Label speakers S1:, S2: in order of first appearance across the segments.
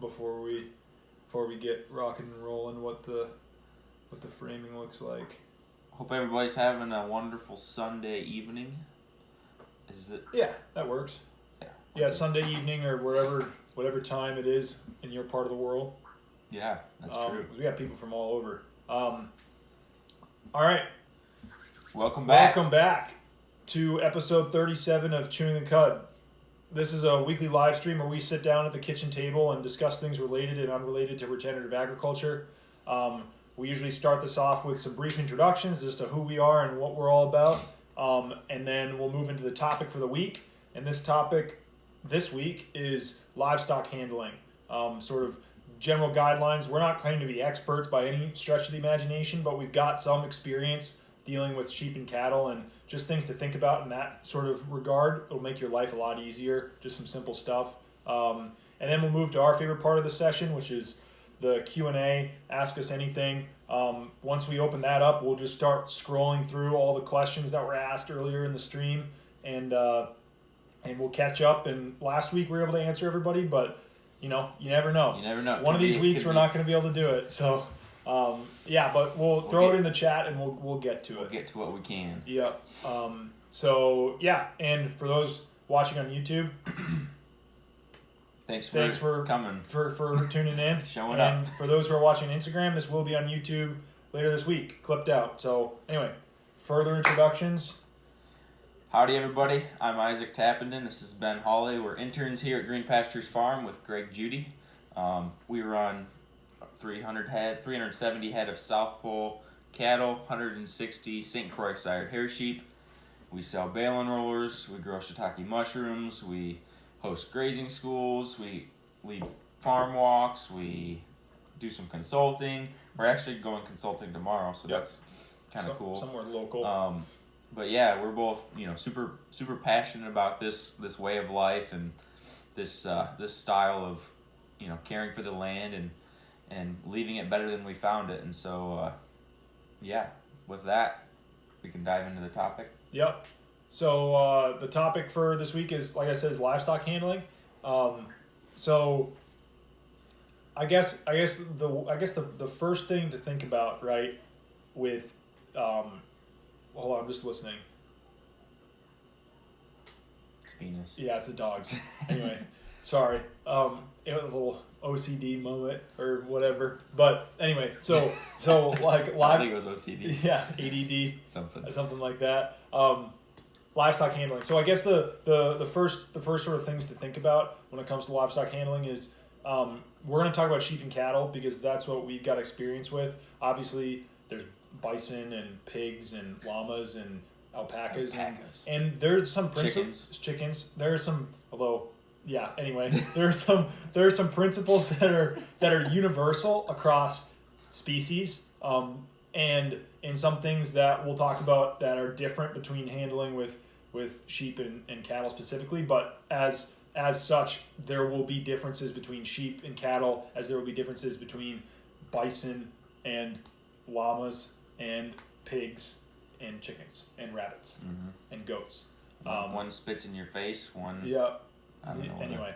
S1: before we get rocking and rolling what the framing looks like.
S2: Hope everybody's having a wonderful Sunday evening. Is it?
S1: Yeah, that works. Yeah, Sunday evening or whatever time it is in your part of the world.
S2: Yeah, that's true.
S1: We got people from all over. All right.
S2: Welcome back.
S1: Welcome back to episode 37 of Chewing the Cud. This is a weekly live stream where we sit down at the kitchen table and discuss things related and unrelated to regenerative agriculture. We usually start this off with some brief introductions as to who we are and what we're all about. And then we'll move into the topic for the week. And this topic this week is livestock handling. Sort of general guidelines. We're not claiming to be experts by any stretch of the imagination, but we've got some experience dealing with sheep and cattle and just things to think about in that sort of regard. It'll make your life a lot easier, just some simple stuff. And then we'll move to our favorite part of the session, which is the Q&A, ask us anything. Once we open that up, we'll just start scrolling through all the questions that were asked earlier in the stream, and we'll catch up. And last week we were able to answer everybody, but you never know.
S2: You never know.
S1: One of these weeks we're not going to be able to do it. So, but we'll throw it in the chat and we'll get to it.
S2: We'll get to what we can.
S1: Yep. And for those watching on YouTube,
S2: Thanks for coming.
S1: For tuning in.
S2: Showing up.
S1: And for those who are watching Instagram, this will be on YouTube later this week, clipped out. So anyway, further introductions.
S2: Howdy everybody, I'm Isaac Tappenden. This is Ben Hawley. We're interns here at Green Pastures Farm with Greg Judy. We run 370 head of South Pole cattle, 160 St. Croix sired hair sheep. We sell bale rollers, we grow shiitake mushrooms, we host grazing schools, we lead farm walks, we do some consulting. We're actually going consulting tomorrow, so that's kind of cool.
S1: Somewhere local.
S2: But yeah, we're both super passionate about this way of life and this style of caring for the land and leaving it better than we found it. And so with that, we can dive into the topic.
S1: Yep. So the topic for this week is, like I said, is livestock handling. So I guess the first thing to think about, right, with hold on, I'm just listening.
S2: It's penis.
S1: Yeah, it's the dogs. Anyway, sorry. It was a little OCD moment or whatever. But anyway, so like
S2: I think it was OCD.
S1: Yeah, ADD.
S2: Something
S1: like that. Livestock handling. So I guess the first sort of things to think about when it comes to livestock handling is we're going to talk about sheep and cattle because that's what we've got experience with. Obviously, there's bison and pigs and llamas and alpacas. And there's some chickens. There are some, although anyway, there are some principles that are universal across species, and some things that we'll talk about that are different between handling with sheep and cattle specifically, but as such, there will be differences between sheep and cattle, as there will be differences between bison and llamas and pigs and chickens and rabbits and goats.
S2: One spits in your face, one...
S1: Yeah.
S2: I don't know.
S1: Anyway.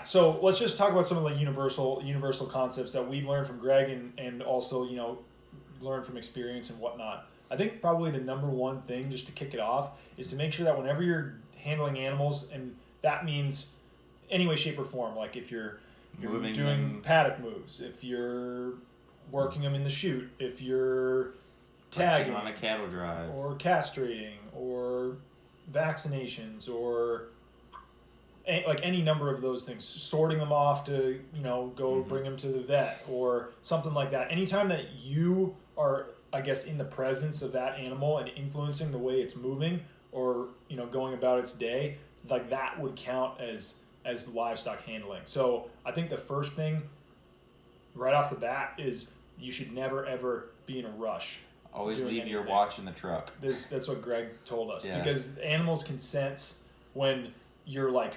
S1: So let's just talk about some of the universal concepts that we've learned from Greg and also, learn from experience and whatnot. I think probably the number one thing, just to kick it off, is to make sure that whenever you're handling animals, and that means any way, shape, or form, like if you're doing them, paddock moves, if you're working them in the chute, if you're tagging
S2: on a cattle drive,
S1: or castrating, or vaccinations, or like any number of those things, sorting them off to go bring them to the vet or something like that. Anytime that you are, I guess, in the presence of that animal and influencing the way it's moving or going about its day, like that would count as livestock handling. So I think the first thing right off the bat is you should never ever be in a rush.
S2: Always leave your watch in the truck.
S1: That's what Greg told us, because animals can sense when you're like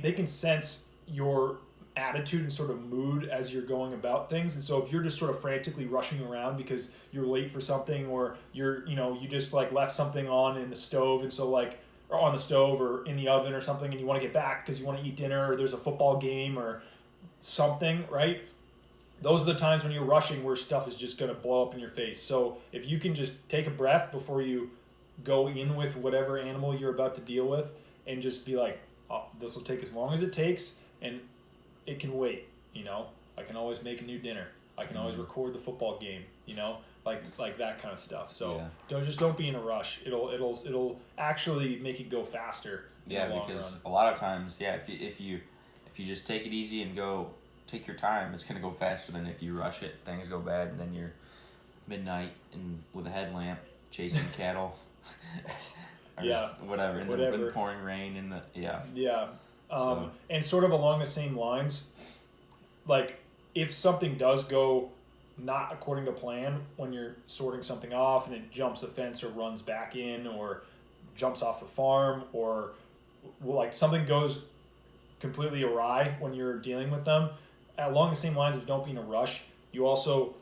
S1: they can sense your attitude and sort of mood as you're going about things. And so if you're just sort of frantically rushing around because you're late for something, or you just like left something on in the stove, and so or on the stove or in the oven or something, and you want to get back because you want to eat dinner, or there's a football game or something, right? Those are the times when you're rushing where stuff is just going to blow up in your face. So if you can just take a breath before you go in with whatever animal you're about to deal with and just be like, oh, this will take as long as it takes and it can wait, you know? I can always make a new dinner. I can always record the football game, you know? Like that kind of stuff. So don't be in a rush. It'll actually make it go faster.
S2: Yeah, because a lot of times, if you just take it easy and go take your time, it's gonna go faster than if you rush it. Things go bad, and then you're midnight and with a headlamp chasing cattle. Or whatever. In the pouring rain in the and sort of along the same lines, like if something does go not according to plan when you're sorting something off and it jumps a fence or runs back in or jumps off the farm or like something goes completely awry when you're dealing with them, along the same lines of don't be in a rush, you also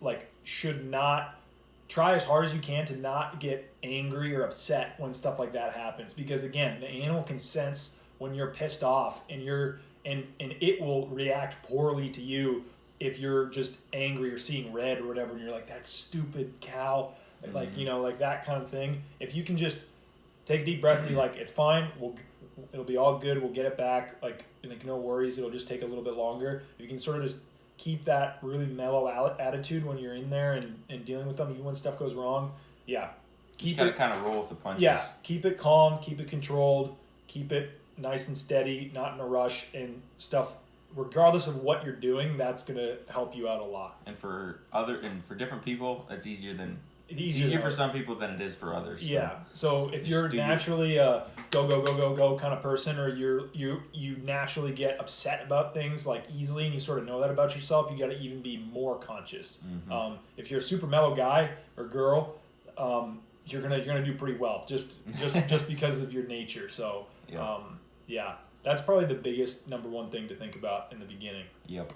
S2: like should not try as hard as you can to not get angry or upset when stuff like that happens, because again, the animal can sense when you're pissed off and it will react poorly to you if you're just angry or seeing red or whatever and you're like, that stupid cow, like, you know, like that kind of thing. If you can just take a deep breath and be like, it's fine, it'll be all good, we'll get it back, like no worries, it'll just take a little bit longer. If you can sort of just keep that really mellow attitude when you're in there and dealing with them, even when stuff goes wrong, keep it kind of roll with the punches.
S1: Yeah, keep it calm, keep it controlled, keep it nice and steady, not in a rush, and stuff. Regardless of what you're doing, that's gonna help you out a lot.
S2: And for different people, it's easier for some people than it is for others. So.
S1: Yeah. So if you're naturally a go kind of person, or you naturally get upset about things like easily, and you sort of know that about yourself, you got to even be more conscious. If you're a super mellow guy or girl, you're gonna do pretty well just because of your nature. So that's probably the biggest number one thing to think about in the beginning.
S2: Yep.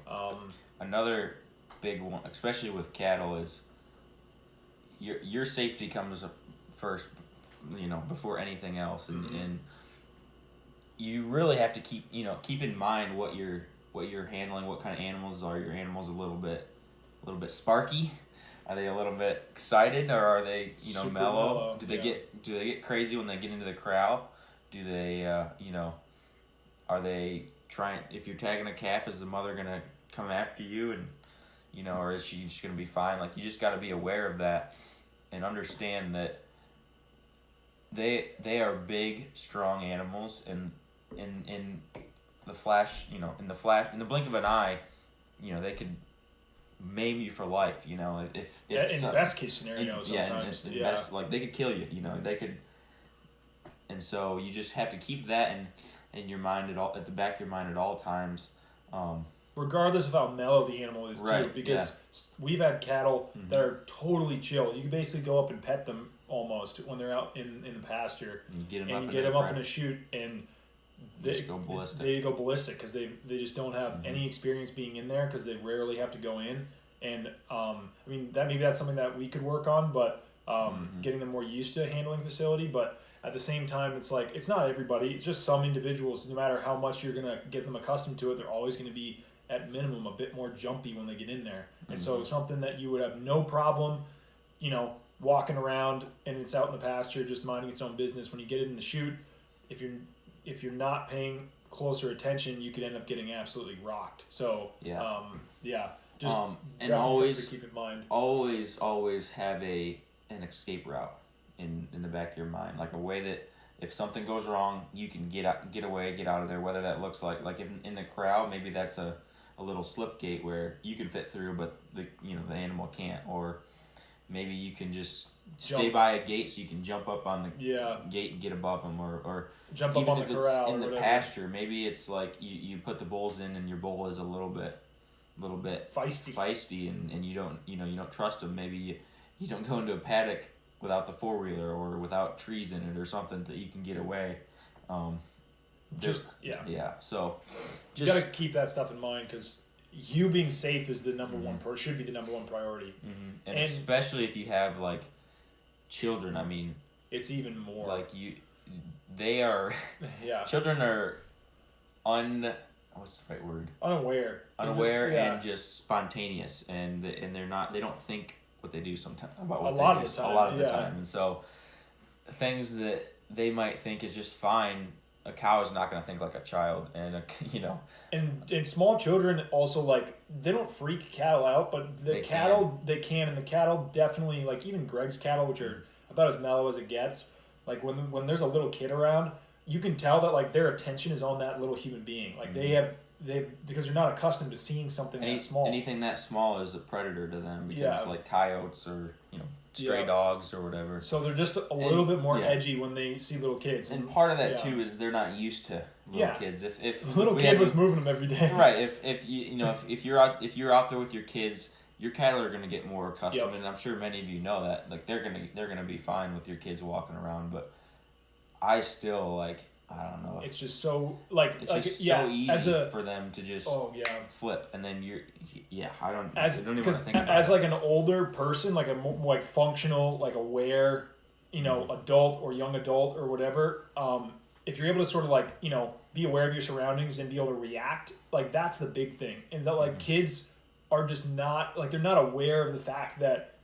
S2: Another big one, especially with cattle, is your safety comes first, you know, before anything else, and you really have to keep in mind what you're handling, what kind of animals are your animals. A little bit sparky. Are they a little bit excited, or are they mellow? Do they get crazy when they get into the corral? Do they are they trying? If you're tagging a calf, is the mother gonna come after you, and or is she just gonna be fine? Like, you just got to be aware of that and understand that they are big, strong animals, and in the blink of an eye, they could maim you for life. If
S1: best case scenario, sometimes
S2: best, like, they could kill you. They could, and so you just have to keep that in your mind at the back of your mind at all times.
S1: Regardless of how mellow the animal is, too, because we've had cattle that are totally chill. You can basically go up and pet them almost when they're out in the pasture,
S2: and you get
S1: them up in a chute, and they
S2: go ballistic.
S1: They go ballistic because they just don't have any experience being in there, because they rarely have to go in. And that's something that we could work on, but getting them more used to handling facility. But at the same time, it's like, it's not everybody. It's just some individuals. No matter how much you're gonna get them accustomed to it, they're always gonna be at minimum a bit more jumpy when they get in there. And so something that you would have no problem, walking around and it's out in the pasture just minding its own business, when you get it in the chute, if you're not paying closer attention, you could end up getting absolutely rocked. So just
S2: and always
S1: to keep in mind.
S2: Always have an escape route in the back of your mind, like a way that if something goes wrong, you can get away, get out of there. Whether that looks like if in the corral, maybe that's a little slip gate where you can fit through, but the animal can't, or maybe you can just stay by a gate so you can jump up on the gate and get above them, or
S1: jump up on the corral.
S2: Even if it's in the pasture, maybe it's like you put the bulls in and your bull is a little bit feisty, and you don't trust them. Maybe you don't go into a paddock without the four-wheeler or without trees in it or something that you can get away. So
S1: you got to keep that stuff in mind, because you being safe is the number one should be the number one priority.
S2: And especially if you have like children,
S1: it's even more
S2: like they are children are what's the right word?
S1: Unaware.
S2: Unaware and just spontaneous, and they don't think what they do sometimes about what
S1: a lot of the
S2: time, and so things that they might think is just fine, a cow is not going to think like a child, and
S1: And small children also, like, they don't freak cattle out, but they can, and the cattle definitely, like, even Greg's cattle, which are about as mellow as it gets, like, when there's a little kid around, you can tell that, like, their attention is on that little human being. Like, because they're not accustomed to seeing something that small.
S2: Anything that small is a predator to them, because like coyotes or stray dogs or whatever.
S1: So they're just a little bit more edgy when they see little kids.
S2: And part of that too is they're not used to little kids. If
S1: a little kid was moving them every day,
S2: right? If you're out there with your kids, your cattle are going to get more accustomed, and I'm sure many of you know that. Like they're gonna be fine with your kids walking around, but I still I don't know.
S1: It's just so
S2: it's just so easy for them to just flip, and then I don't even want to think about it.
S1: As like an older person, like a functional, like aware, adult or young adult or whatever. If you're able to sort of be aware of your surroundings and be able to react, like that's the big thing. And that kids are just not they're not aware of the fact that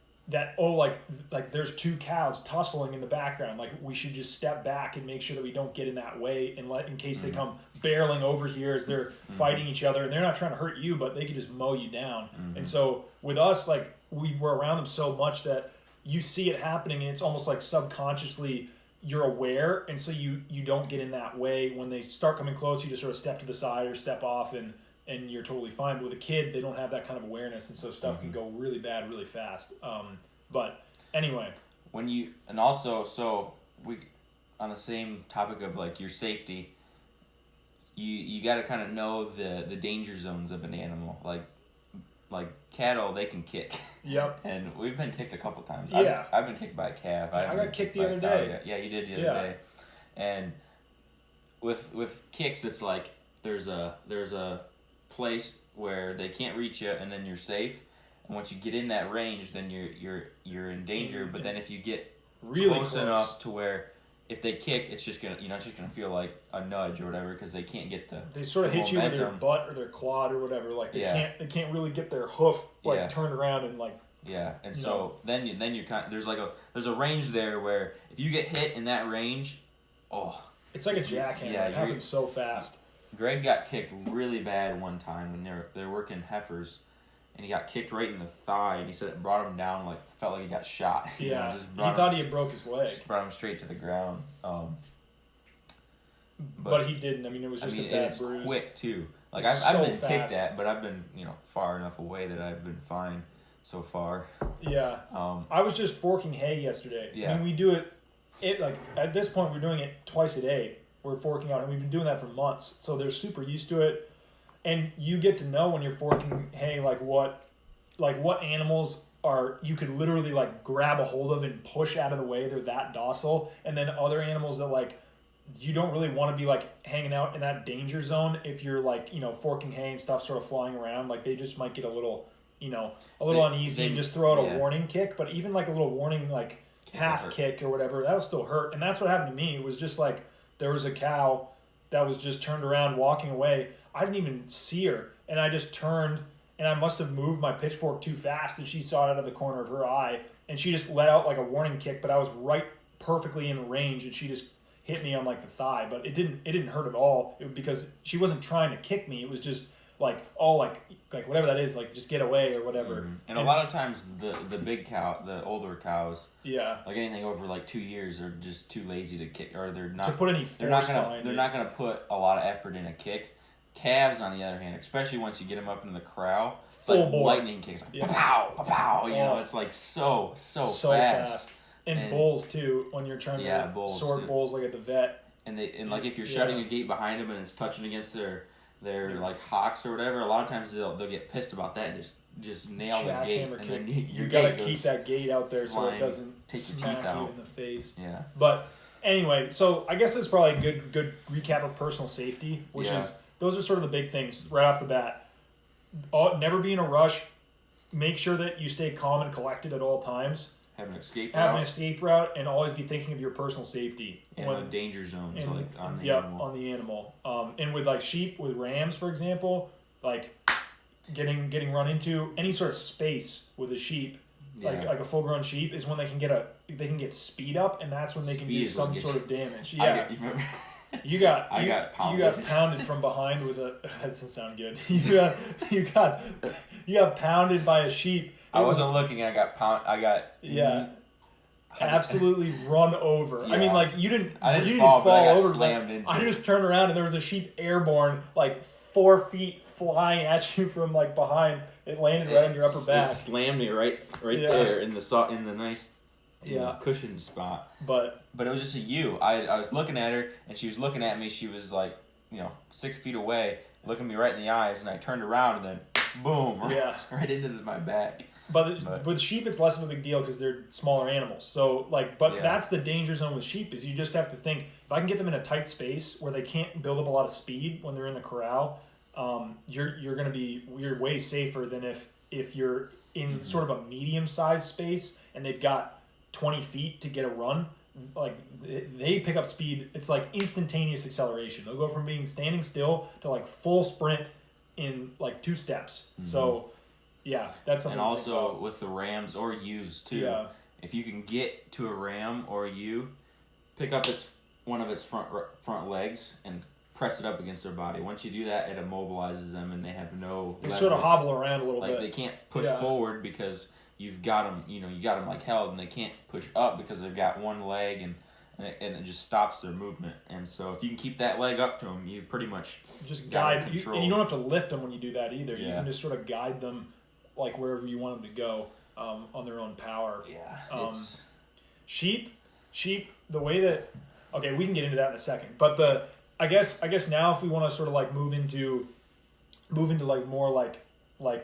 S1: there's two cows tussling in the background. Like we should just step back and make sure that we don't get in that way, and in case they come barreling over here as they're fighting each other, and they're not trying to hurt you, but they could just mow you down. And so with us, we were around them so much that you see it happening, and it's almost like subconsciously you're aware, and so you don't get in that way. When they start coming close, you just sort of step to the side or step off, and you're totally fine. But with a kid, they don't have that kind of awareness, and so stuff can go really bad really fast. But anyway, so we, on the same topic of your safety, you got to kind of know the danger zones of an animal. Like cattle, they can kick. Yep.
S2: And we've been kicked a couple times.
S1: Yeah.
S2: I've been kicked by a calf.
S1: I got kicked the other day.
S2: Yeah, you did the other day. And with kicks, it's like there's a place where they can't reach you, and then you're safe. And once you get in that range, then you're in danger. But then if you get really close enough to where if they kick, it's just gonna feel like a nudge or whatever, because they can't get they sort of hit
S1: you with their butt or their quad or whatever. Like they can't really get their hoof turned around and
S2: And so then you're there's a range there where if you get hit in that range,
S1: it's like a jackhammer. It happens so fast.
S2: Greg got kicked really bad one time when they're working heifers, and he got kicked right in the thigh, and he said it brought him down, felt like he got shot.
S1: Yeah, he thought he had broke his leg.
S2: Just brought him straight to the ground.
S1: But he didn't. I mean, it was just a bad bruise.
S2: It's quick too. I've been kicked at, but I've been far enough away that I've been fine so far.
S1: Yeah. I was just forking hay yesterday.
S2: Yeah.
S1: I mean, we do it at this point we're doing it twice a day. We're forking out, and we've been doing that for months. So they're super used to it. And you get to know when you're forking hay, what animals you could literally grab a hold of and push out of the way. They're that docile. And then other animals that you don't really want to be hanging out in that danger zone if you're forking hay and stuff sort of flying around. They just might get a little uneasy and just throw out a warning kick. But even a little warning half kick or whatever, that'll still hurt. And that's what happened to me. It was just there was a cow that was just turned around walking away. I didn't even see her, and I just turned, and I must have moved my pitchfork too fast, and she saw it out of the corner of her eye, and she just let out a warning kick, but I was right perfectly in the range, and she just hit me on the thigh, but it didn't hurt at all, because she wasn't trying to kick me. It was just whatever that is, just get away or whatever.
S2: Mm-hmm. And a lot of times the big cow, the older cows, anything over 2 years, are just too lazy to kick, or they're not
S1: to put any force behind it.
S2: They're not gonna put a lot of effort in a kick. Calves, on the other hand, especially once you get them up in the corral, it's lightning kicks, pow, pow. It's so fast.
S1: And bulls too, when you're trying to sort bulls at the vet.
S2: And if you're shutting a gate behind them and it's touching against their hocks or whatever, a lot of times they'll get pissed about that and just nail the gate, and then you gotta keep
S1: that gate out there so it doesn't
S2: take your
S1: smack
S2: teeth
S1: you
S2: out
S1: in the face.
S2: Yeah.
S1: But anyway, so I guess it's probably a good recap of personal safety, which is those are sort of the big things right off the bat. Never be in a rush. Make sure that you stay calm and collected at all times.
S2: Have an escape
S1: have an
S2: route.
S1: escape route, and always be thinking of your personal safety.
S2: And the danger zones,
S1: and,
S2: like on the
S1: yep,
S2: animal.
S1: on the animal. And with like sheep, with rams, for example, like getting run into any sort of space with a sheep, like a full grown sheep, is when they can get speed up, and that's when they can do some sort of damage. Yeah. You got pounded from behind with a. That doesn't sound good. You got pounded by a sheep.
S2: I wasn't looking. I got
S1: absolutely run over.
S2: Yeah.
S1: I mean, like you didn't
S2: fall
S1: over.
S2: Slammed into.
S1: I just turned around and there was a sheep airborne, like 4 feet flying at you from like behind. It landed right on your upper back.
S2: It slammed me right there in the nice cushion spot.
S1: But
S2: it was just a ewe. I was looking at her and she was looking at me. She was like 6 feet away, looking me right in the eyes, and I turned around and then boom, right into my back.
S1: But with sheep, it's less of a big deal because they're smaller animals. So that's the danger zone with sheep, is you just have to think, if I can get them in a tight space where they can't build up a lot of speed when they're in the corral, you're way safer than if you're in sort of a medium-sized space and they've got 20 feet to get a run. Like they pick up speed. It's like instantaneous acceleration. They'll go from being standing still to like full sprint in like 2 steps. Mm-hmm. So yeah, that's something.
S2: And also with the rams or ewes too. Yeah. If you can get to a ram or a ewe, pick up one of its front legs and press it up against their body. Once you do that, it immobilizes them and they have no.
S1: They sort of hobble around a little bit.
S2: Like they can't push forward because you've got them. You got them like held, and they can't push up because they've got one leg and it just stops their movement. And so if you can keep that leg up to them, you pretty much
S1: just guide. And you don't have to lift them when you do that either.
S2: Yeah.
S1: You can just sort of guide them like wherever you want them to go on their own power.
S2: Yeah.
S1: Sheep. The way that we can get into that in a second. But I guess now if we want to sort of like move into like more like I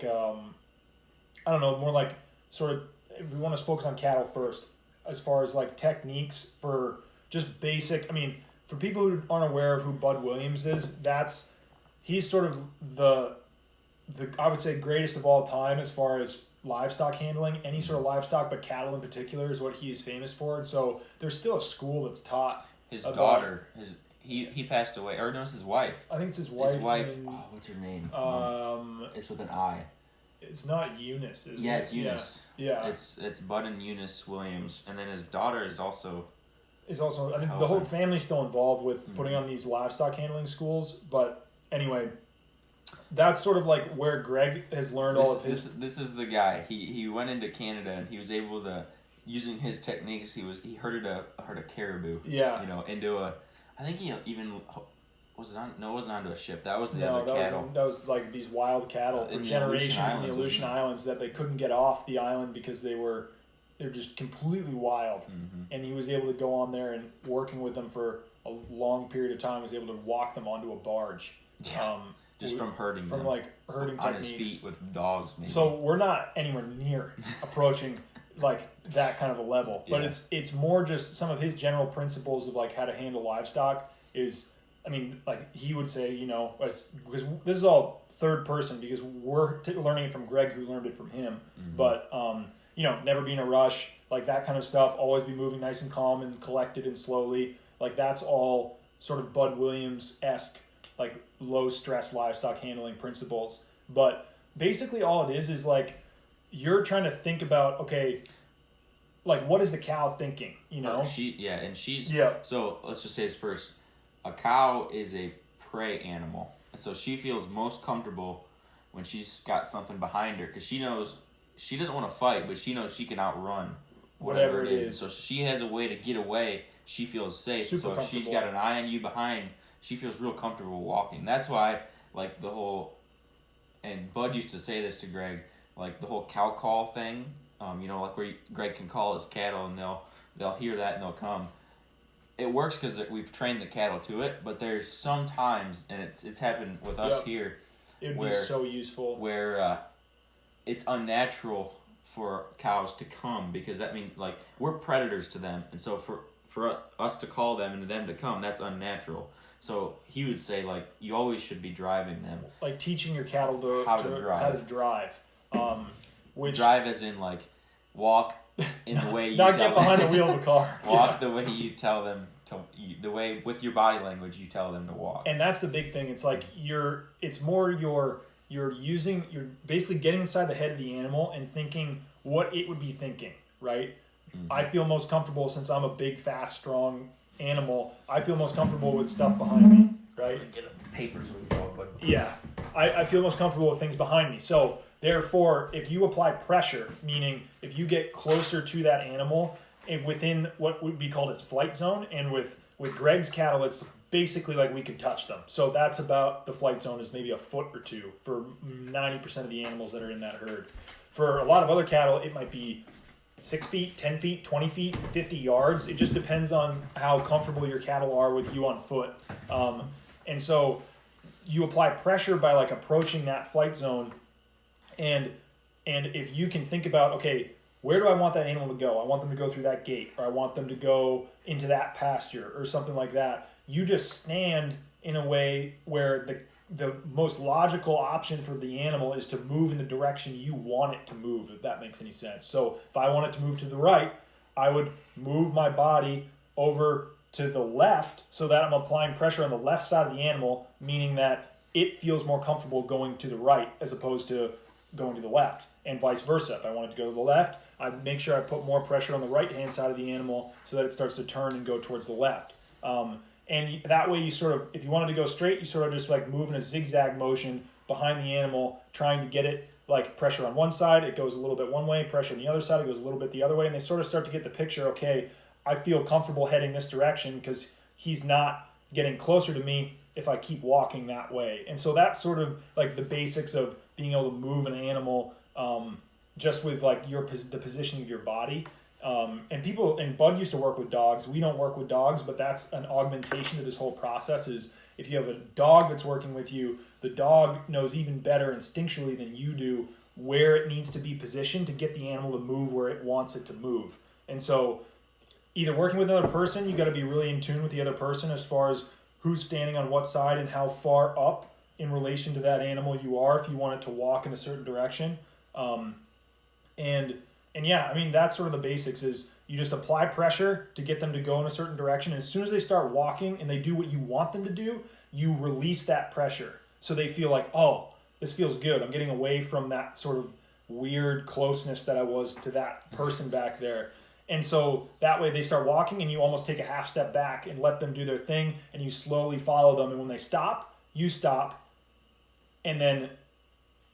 S1: don't know, more like sort of, if we want to focus on cattle first, as far as like techniques for just basic. I mean, for people who aren't aware of who Bud Williams is, he's sort of the I would say greatest of all time as far as livestock handling, any sort of livestock, but cattle in particular is what he is famous for. And so there's still a school that's taught.
S2: His daughter, he passed away, or no, it's his wife.
S1: I think it's his wife.
S2: His wife. What's her name? It's with an I.
S1: It's not Eunice, is it?
S2: Yeah, it's Eunice.
S1: Yeah.
S2: It's Bud and Eunice Williams, and then his daughter is also.
S1: I think the whole family's still involved with putting on these livestock handling schools. But anyway, that's sort of like where Greg has learned all of his.
S2: This is the guy. He went into Canada and he was able to, using his techniques. He herded a caribou.
S1: Yeah.
S2: Into a. I think he even. Was it on? No, it wasn't onto a ship. That was the other cattle.
S1: That was like these wild cattle for generations in the Aleutian Islands that they couldn't get off the island because they're just completely wild. Mm-hmm. And he was able to go on there and working with them for a long period of time was able to walk them onto a barge.
S2: Yeah. Just from herding them.
S1: From like herding
S2: on
S1: techniques.
S2: His feet with dogs. Maybe.
S1: So we're not anywhere near approaching like that kind of a level, but it's more just some of his general principles of like how to handle livestock is. I mean, like he would say, because this is all third person because we're learning it from Greg, who learned it from him. Mm-hmm. But never be in a rush, like that kind of stuff. Always be moving nice and calm and collected and slowly. Like that's all sort of Bud Williams-esque, like low stress livestock handling principles. But basically, all it is like you're trying to think about like what is the cow thinking?
S2: She's So let's just say this first. A cow is a prey animal, and so she feels most comfortable when she's got something behind her because she knows she doesn't want to fight, but she knows she can outrun whatever it is. And so she has a way to get away. She feels safe. So if she's got an eye on you behind, she feels real comfortable walking. That's why, like the whole, and Bud used to say this to Greg, like the whole cow call thing. Like where Greg can call his cattle and they'll hear that and they'll come. It works because we've trained the cattle to it, but there's some times, and it's happened with us here.
S1: It would be so useful.
S2: Where it's unnatural for cows to come because that means like we're predators to them, and so for us to call them and them to come, that's unnatural. So he would say like you always should be driving them,
S1: like teaching your cattle how to drive. Which
S2: drive as in like walk in the way you
S1: not
S2: tell
S1: get behind
S2: them.
S1: the wheel of a car.
S2: Walk the way you tell them to. The way with your body language you tell them to walk.
S1: And that's the big thing. It's like you're basically getting inside the head of the animal and thinking what it would be thinking, right? Mm-hmm. I feel most comfortable since I'm a big, fast, strong animal. I feel most comfortable with stuff behind me, right?
S2: Get a paper so we go, but
S1: yeah, I feel most comfortable with things behind me. So therefore, if you apply pressure, meaning if you get closer to that animal and within what would be called its flight zone, and with Greg's cattle, it's basically like we could touch them. So that's about the flight zone is maybe a foot or two for 90% of the animals that are in that herd. For a lot of other cattle, it might be 6 feet, 10 feet, 20 feet, 50 yards. It just depends on how comfortable your cattle are with you on foot. And so you apply pressure by like approaching that flight zone. And if you can think about, okay, where do I want that animal to go? I want them to go through that gate, or I want them to go into that pasture or something like that. You just stand in a way where the most logical option for the animal is to move in the direction you want it to move, if that makes any sense. So if I want it to move to the right, I would move my body over to the left so that I'm applying pressure on the left side of the animal, meaning that it feels more comfortable going to the right as opposed to going to the left, and vice versa. If I want it to go to the left, I make sure I put more pressure on the right-hand side of the animal so that it starts to turn and go towards the left. And that way you sort of, if you wanted to go straight, you sort of just like move in a zigzag motion behind the animal, trying to get it like pressure on one side, it goes a little bit one way, pressure on the other side, it goes a little bit the other way, and they sort of start to get the picture, okay, I feel comfortable heading this direction because he's not getting closer to me if I keep walking that way. And so that's sort of like the basics of being able to move an animal just with like the positioning of your body. And Bud used to work with dogs. We don't work with dogs, but that's an augmentation to this whole process. Is if you have a dog that's working with you, the dog knows even better instinctually than you do where it needs to be positioned to get the animal to move where it wants it to move. And so either working with another person, you got to be really in tune with the other person as far as who's standing on what side and how far up in relation to that animal you are if you want it to walk in a certain direction. And yeah, I mean, that's sort of the basics is you just apply pressure to get them to go in a certain direction. And as soon as they start walking and they do what you want them to do, you release that pressure. So they feel like, oh, this feels good. I'm getting away from that sort of weird closeness that I was to that person back there. And so that way they start walking and you almost take a half step back and let them do their thing and you slowly follow them. And when they stop, you stop. And then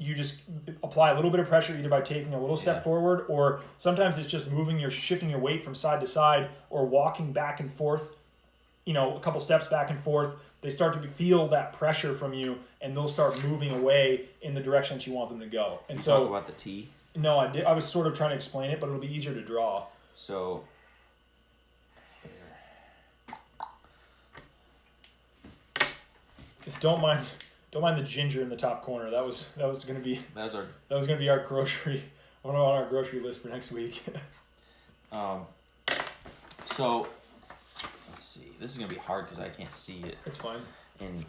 S1: you just apply a little bit of pressure either by taking a little step forward, or sometimes it's just shifting your weight from side to side or walking back and forth, a couple steps back and forth. They start to feel that pressure from you and they'll start moving away in the direction that you want them to go. And so
S2: talk about the T?
S1: No, I was sort of trying to explain it, but it'll be easier to draw.
S2: So
S1: don't mind the ginger in the top corner. That was gonna be our grocery. On our grocery list for next week.
S2: So let's see. This is gonna be hard because I can't see it.
S1: It's fine.
S2: And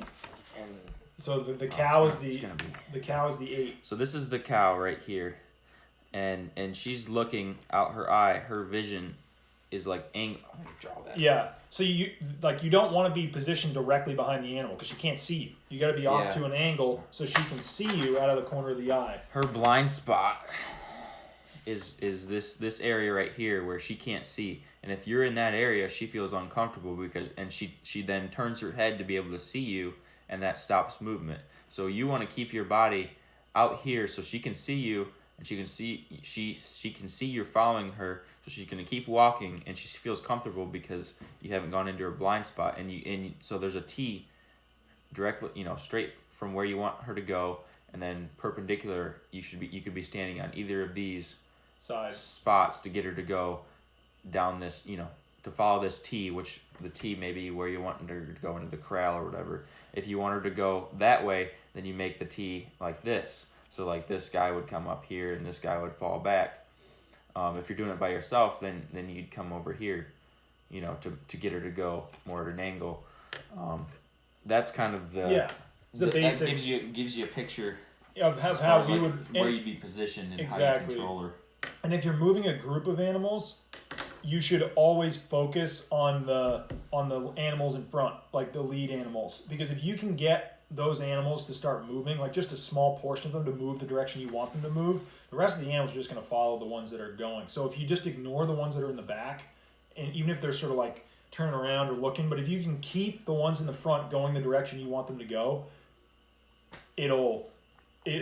S1: so the cow is the cow is the 8.
S2: So this is the cow right here, and she's looking out her eye. Her vision is like angle. I'm gonna draw that.
S1: Yeah. So you don't want to be positioned directly behind the animal because she can't see you. You got to be off to an angle so she can see you out of the corner of the eye.
S2: Her blind spot is this area right here where she can't see. And if you're in that area, she feels uncomfortable and she then turns her head to be able to see you, and that stops movement. So you want to keep your body out here so she can see you and she can see you're following her. So she's going to keep walking, and she feels comfortable because you haven't gone into her blind spot. And so there's a T directly, straight from where you want her to go, and then perpendicular. You could be standing on either of these spots to get her to go down this, to follow this T, which the T may be where you want her to go into the corral or whatever. If you want her to go that way, then you make the T like this. So like this guy would come up here, and this guy would fall back. If you're doing it by yourself, then you'd come over here, to get her to go more at an angle. That's kind of the
S1: basics.
S2: That gives you a picture
S1: of how we would
S2: where you'd be positioned and
S1: exactly
S2: how you control her.
S1: And if you're moving a group of animals, you should always focus on the animals in front, like the lead animals, because if you can get those animals to start moving, like just a small portion of them to move the direction you want them to move, the rest of the animals are just going to follow the ones that are going. So if you just ignore the ones that are in the back, and even if they're sort of like turning around or looking, but if you can keep the ones in the front going the direction you want them to go,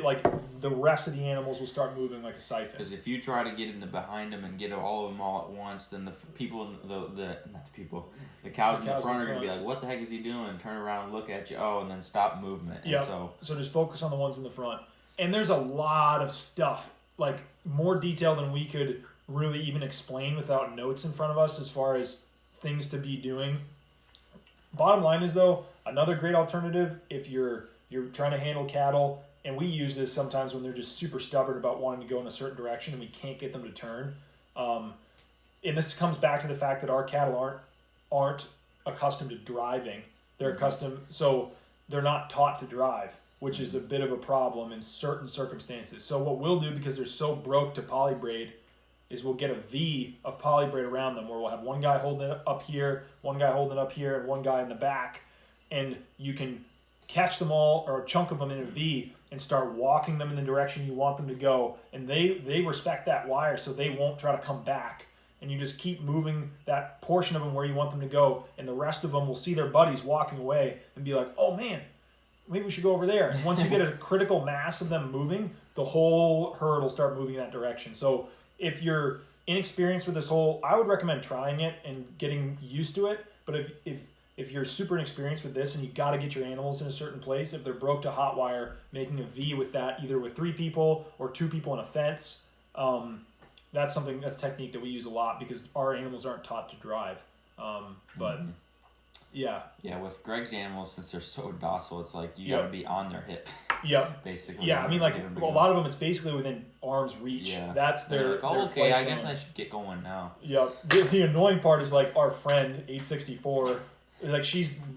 S1: like the rest of the animals will start moving like a siphon.
S2: Because if you try to get in the behind them and get all of them all at once, then the people, the cows in the front are going to be like, what the heck is he doing? Turn around and look at you. Oh, and then stop movement.
S1: Yeah. So just focus on the ones in the front. And there's a lot of stuff, like more detail than we could really even explain without notes in front of us as far as things to be doing. Bottom line is, though, another great alternative if you're trying to handle cattle, and we use this sometimes when they're just super stubborn about wanting to go in a certain direction and we can't get them to turn. And this comes back to the fact that our cattle aren't accustomed to driving. They're accustomed, so they're not taught to drive, which is a bit of a problem in certain circumstances. So what we'll do, because they're so broke to polybraid, is we'll get a V of polybraid around them where we'll have one guy holding it up here, one guy holding it up here, and one guy in the back. And you can catch them all, or a chunk of them in a V, and start walking them in the direction you want them to go. And they respect that wire, so they won't try to come back. And you just keep moving that portion of them where you want them to go, and the rest of them will see their buddies walking away and be like, oh man, maybe we should go over there. And once you get a critical mass of them moving, the whole herd will start moving in that direction. So if you're inexperienced with this whole, I would recommend trying it and getting used to it. But if you're super inexperienced with this and you got to get your animals in a certain place, if they're broke to hot wire, making a V with that, either with 3 people or 2 people in a fence, that's technique that we use a lot because our animals aren't taught to drive. But yeah.
S2: Yeah, with Greg's animals, since they're so docile, it's like you got to be on their hip.
S1: Yep.
S2: Basically.
S1: Yeah, I mean, like a lot of them, it's basically within arm's reach.
S2: Yeah.
S1: That's their.
S2: Like, oh, okay, I guess I should get going now.
S1: Yeah. The annoying part is like our friend 864. Like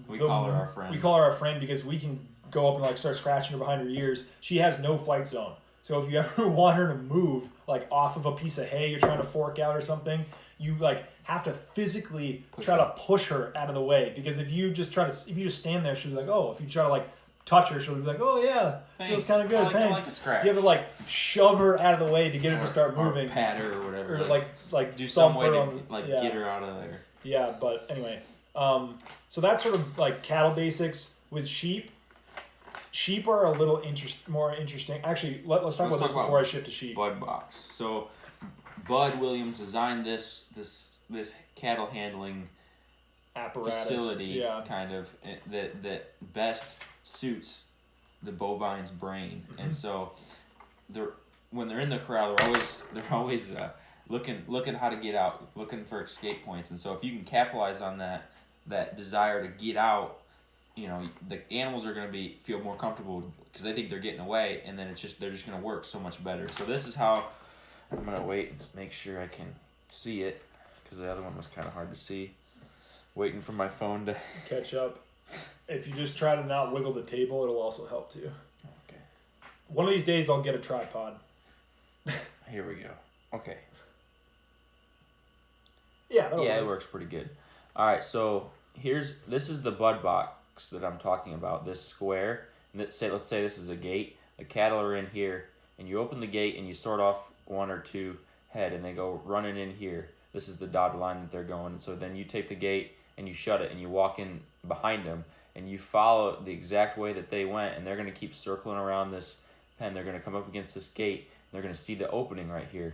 S1: we call her our friend. We call her our friend because we can go up and like start scratching her behind her ears. She has no fight zone. So if you ever want her to move like off of a piece of hay you're trying to fork out or something, you like have to physically try to push her out of the way, because if you just stand there, she'll be like, oh. If you try to like touch her, she'll be like, oh yeah, feels kind of good. Thanks.
S2: I like a scratch.
S1: You have to like shove her out of the way to get her to start moving.
S2: Or pat her or whatever.
S1: Or like
S2: do some way to get her out of there.
S1: Yeah, but anyway, so that's sort of like cattle basics. With sheep are a little more interesting. Actually, let's talk about this before I shift to sheep.
S2: Bud box. So Bud Williams designed this cattle handling
S1: apparatus
S2: facility, kind of that best suits the bovine's brain. Mm-hmm. And so when they're in the corral, they're always looking how to get out, looking for escape points. And so if you can capitalize on that desire to get out, you know, the animals are going to feel more comfortable because they think they're getting away, and then they're just going to work so much better. So this is how I'm going to wait and make sure I can see it, because the other one was kind of hard to see. Waiting for my phone to
S1: catch up. If you just try to not wiggle the table, it'll also help too.
S2: Okay.
S1: One of these days I'll get a tripod.
S2: Here we go. Okay.
S1: Yeah,
S2: it works pretty good. All right, so this is the bud box that I'm talking about, this square. Let's say this is a gate. The cattle are in here, and you open the gate and you sort off 1 or 2 head, and they go running in here. This is the dotted line that they're going. So then you take the gate and you shut it, and you walk in behind them, and you follow the exact way that they went, and they're going to keep circling around this pen. They're going to come up against this gate, and they're going to see the opening right here.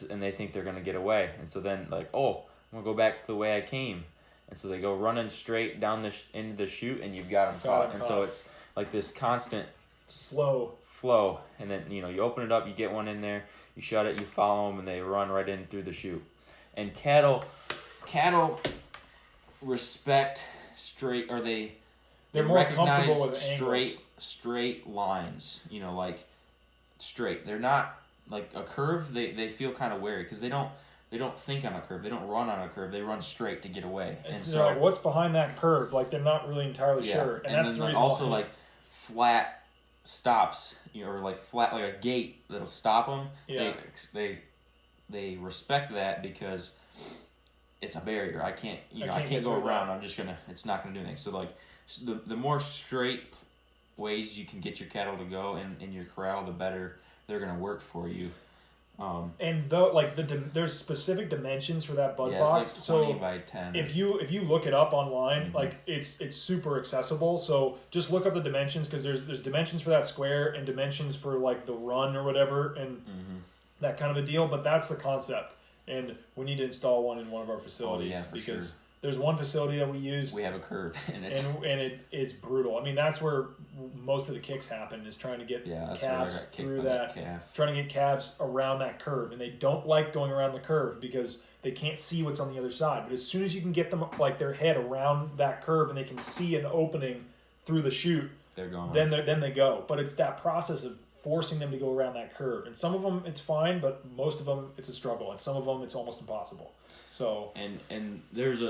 S2: And they think they're going to get away. And so then, like, oh, I'm going to go back to the way I came. And so they go running straight down into the chute, and you've got them caught. And so it's like this constant flow. And then, you know, you open it up, you get one in there, you shut it, you follow them, and they run right in through the chute. And cattle respect straight, or they're more recognize comfortable with straight lines. You know, like straight. They're not like a curve. They feel kind of wary because they don't think on a curve. They don't run on a curve. They run straight to get away.
S1: And so, like, what's behind that curve? Like, they're not really entirely sure. And that's
S2: then
S1: the reason
S2: also like flat stops, you know, or like flat, like a gate that'll stop them.
S1: Yeah.
S2: They they respect that because it's a barrier. I can't go around. It's not gonna do anything. So like, the more straight ways you can get your cattle to go in your corral, the better they're gonna work for you.
S1: And though, like there's specific dimensions for that bud box.
S2: It's like 20 by 10.
S1: If you look it up online, like it's super accessible. So just look up the dimensions, because there's dimensions for that square and dimensions for like the run or whatever, and that kind of a deal. But that's the concept, and we need to install one in one of our facilities because there's one facility that we use.
S2: We have a curve, and
S1: it's brutal. I mean, that's where most of the kicks happen, is trying to get calves through that, trying to get calves around that curve, and they don't like going around the curve because they can't see what's on the other side. But as soon as you can get them like their head around that curve and they can see an opening through the chute,
S2: they're going.
S1: Then they go. But it's that process of forcing them to go around that curve, and some of them it's fine, but most of them it's a struggle, and some of them it's almost impossible. So
S2: and there's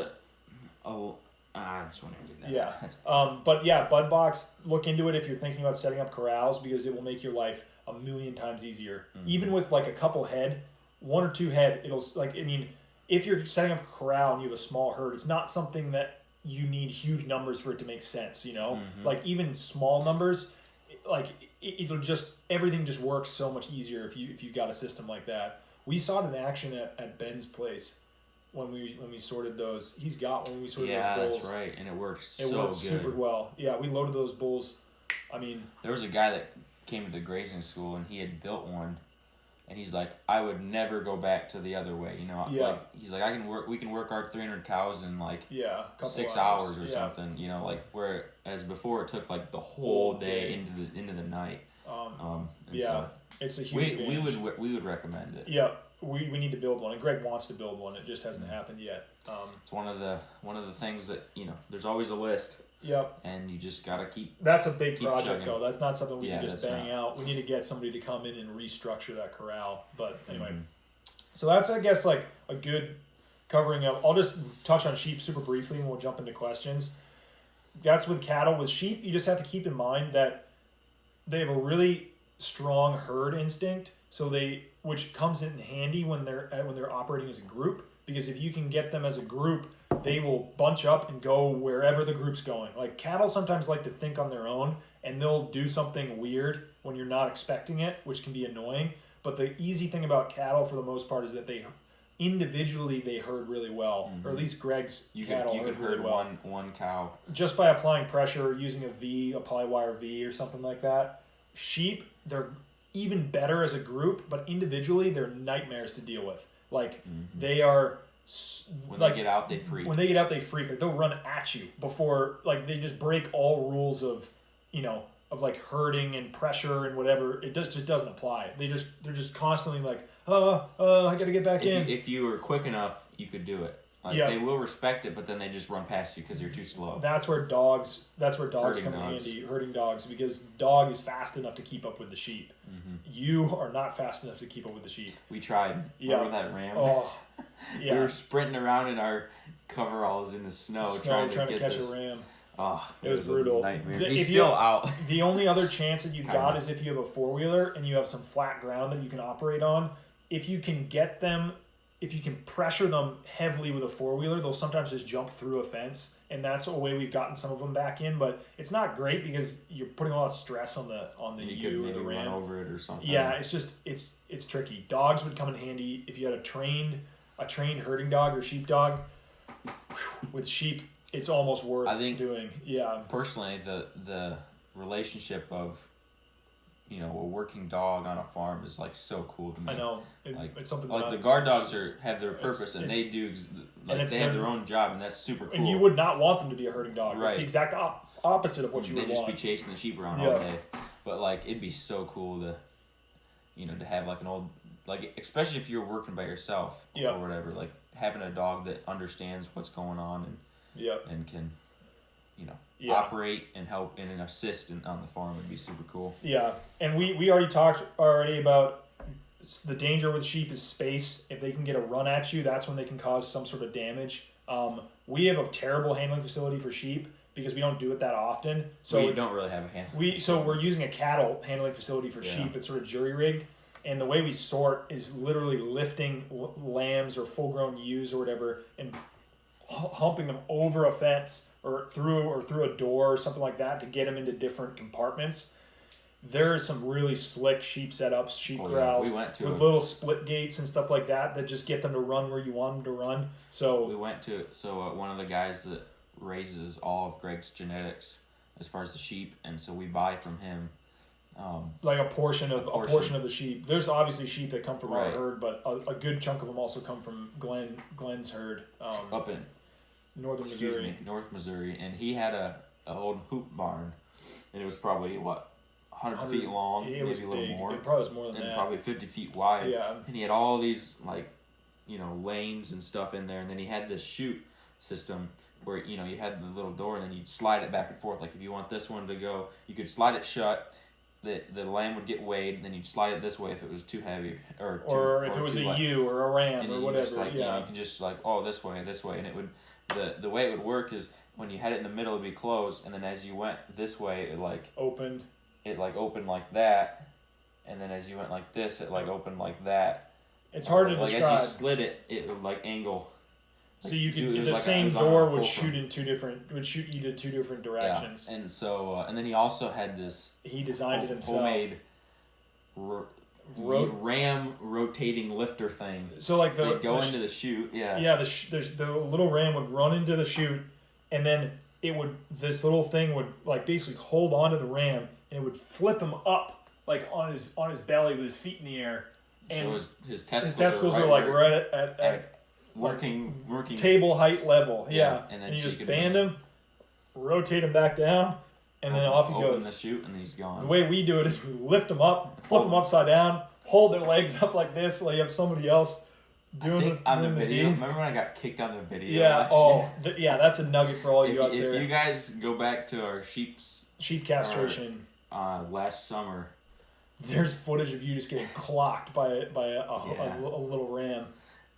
S2: I just want to do that.
S1: Yeah. But yeah, bud box, look into it if you're thinking about setting up corrals, because it will make your life a million times easier. Even with like a couple head, 1 or 2 head, it'll like, I mean, if you're setting up a corral and you have a small herd, it's not something that you need huge numbers for it to make sense, you know? Like even small numbers, like it'll just, everything just works so much easier if you got a system like that. We saw it in action at Ben's place. When we sorted those, he's got when we sorted those bulls.
S2: Yeah, that's right, and it worked
S1: super well. Yeah, we loaded those bulls. I mean,
S2: there was a guy that came to the grazing school, and he had built one, and he's like, I would never go back to the other way. You know, like he's like, we can work our 300 cows in like 6 hours or something. You know, like whereas before it took like the whole day into the night. So
S1: it's a huge advantage.
S2: we would recommend it.
S1: Yeah. We need to build one, and Greg wants to build one. It just hasn't happened yet.
S2: It's one of the things that, you know, there's always a list.
S1: Yep.
S2: And you just gotta keep.
S1: That's a big project,
S2: chugging.
S1: though. That's not something we can just bang out. We need to get somebody to come in and restructure that corral. But anyway, so that's, I guess, like a good covering up. I'll just touch on sheep super briefly, and we'll jump into questions. That's with cattle. With sheep, you just have to keep in mind that they have a really strong herd instinct. Which comes in handy when they're operating as a group, because if you can get them as a group, they will bunch up and go wherever the group's going. Like cattle sometimes like to think on their own, and they'll do something weird when you're not expecting it, which can be annoying. But the easy thing about cattle for the most part is that they individually they herd really well, or at least Greg's cattle herd really well.
S2: one cow
S1: just by applying pressure, using a polywire V or something like that. Sheep, they're even better as a group, but individually they're nightmares to deal with. Like they are
S2: when they get out, they freak.
S1: When they get out, they freak. Like they'll run at you before, like they just break all rules of, you know, of like herding and pressure and whatever. It just doesn't apply. They're just constantly like, I gotta get back in.
S2: If you were quick enough, you could do it. Like they will respect it, but then they just run past you because you're too slow.
S1: That's where dogs come in handy, herding dogs, because dog is fast enough to keep up with the sheep. You are not fast enough to keep up with the sheep.
S2: We tried. Remember that ram?
S1: Oh, yeah.
S2: We were sprinting around in our coveralls in the snow trying to catch
S1: a ram.
S2: Oh,
S1: it was brutal.
S2: A nightmare. He's still out.
S1: The only other chance that you got is if you have a 4-wheeler and you have some flat ground that you can operate on. If you can get them. If you can pressure them heavily with a 4-wheeler, they'll sometimes just jump through a fence, and that's the way we've gotten some of them back in. But it's not great because you're putting a lot of stress on the ewe or the ram.
S2: Run over it or something.
S1: Yeah, it's just it's tricky. Dogs would come in handy if you had a trained herding dog or sheepdog. With sheep, it's almost worth doing. Yeah.
S2: Personally, the relationship of, you know, a working dog on a farm is like so cool to me.
S1: I know. It's something
S2: like the guard dogs have their purpose and they do they have their own job, and that's super cool.
S1: And you would not want them to be a herding dog.
S2: Right.
S1: It's the exact opposite of what you would want.
S2: They'd just be chasing the sheep around all day. But like it'd be so cool to, you know, to have like an old, like especially if you're working by yourself or whatever, like having a dog that understands what's going on and can, you know, operate and help and assist on the farm would be super cool. Yeah, and we already talked about the danger with sheep is space. If they can get a run at you, that's when they can cause some sort of damage. We have a terrible handling facility for sheep because we don't do it that often. So we don't really have a handling.
S1: So we're using a cattle handling facility for sheep. It's sort of jury rigged. And the way we sort is literally lifting lambs or full-grown ewes or whatever and humping them over a fence or through a door or something like that to get them into different compartments. There's some really slick sheep setups, sheep corrals
S2: we went to
S1: with little split gates and stuff like that just get them to run where you want them to run. So
S2: we went to one of the guys that raises all of Greg's genetics as far as the sheep, and so we buy from him.
S1: Like a portion of the sheep. There's obviously sheep that come from our herd, but a good chunk of them also come from Glenn's herd
S2: up in North Missouri, and he had a old hoop barn, and it was probably 100 feet long, maybe a little more.
S1: It probably was more than
S2: and
S1: that.
S2: Probably 50 feet wide.
S1: Yeah.
S2: And he had all these lanes and stuff in there, and then he had this chute system where you had the little door, and then you'd slide it back and forth. Like if you want this one to go, you could slide it shut. The lamb would get weighed, and then you'd slide it this way if it was too heavy, or
S1: if it was a ewe or a ram or whatever.
S2: Just you can just this way, and it would the way it would work is when you had it in the middle, it'd be closed, and then as you went this way, it
S1: opened.
S2: It opened like that, and then as you went like this, it opened like that.
S1: It's hard to describe.
S2: As you slid it, it would angle.
S1: So you could the same door would shoot you to two different directions.
S2: Yeah. And so and then he also had this.
S1: He designed it himself.
S2: Homemade ram rotating lifter thing.
S1: So like
S2: they'd go into the chute. Yeah.
S1: Yeah. The little ram would run into the chute, and then this little thing would basically hold onto the ram, and it would flip him up on his belly with his feet in the air. And
S2: so his testicles
S1: were right at
S2: working
S1: table height level. Yeah.
S2: And then
S1: you just band him, rotate him back down, and then off he goes.
S2: Open the chute, and he's gone.
S1: The way we do it is we lift him up, flip him upside down, hold their legs up like this, so you have somebody else doing
S2: on the video. Remember when I got kicked on the video?
S1: Yeah. That's a nugget for all you out there.
S2: If you guys go back to our sheep
S1: castration
S2: last summer,
S1: there's footage of you just getting clocked by a little ram.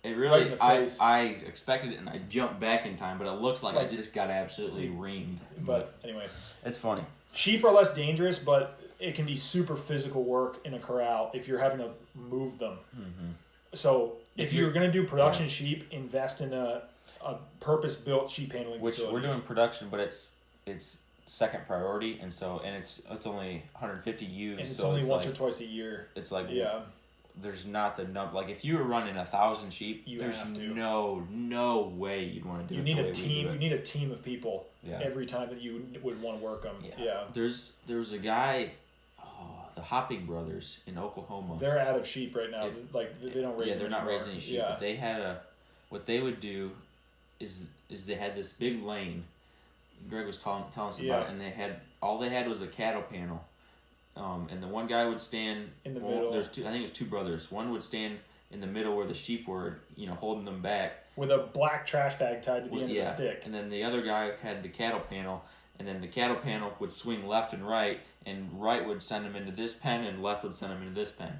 S2: It really, right I expected it, and I jumped back in time, but it looks like I just got absolutely reamed.
S1: But anyway,
S2: it's funny.
S1: Sheep are less dangerous, but it can be super physical work in a corral if you're having to move them.
S2: Mm-hmm.
S1: So if you're going to do production sheep, invest in a purpose-built sheep handling facility.
S2: We're doing production, but it's second priority, and it's only 150 ewes.
S1: And it's only once or twice a year.
S2: It's there's not the number. Like if you were running 1,000 sheep, there's no way you'd want to do it.
S1: You need a team. You need a team of people every time that you would want to work them. Yeah.
S2: There's a guy, the Hopping brothers in Oklahoma.
S1: They're out of sheep right now. They don't raise.
S2: Yeah, they're not raising any sheep. Yeah. But they had what they would do is they had this big lane. Greg was telling us about it, and all they had was a cattle panel. And the one guy would stand
S1: in the middle.
S2: There's two. I think it was two brothers. One would stand in the middle where the sheep were, holding them back
S1: with a black trash bag tied to the end of the stick.
S2: And then the other guy had the cattle panel, and then the cattle panel would swing left and right would send them into this pen, and left would send them into this pen.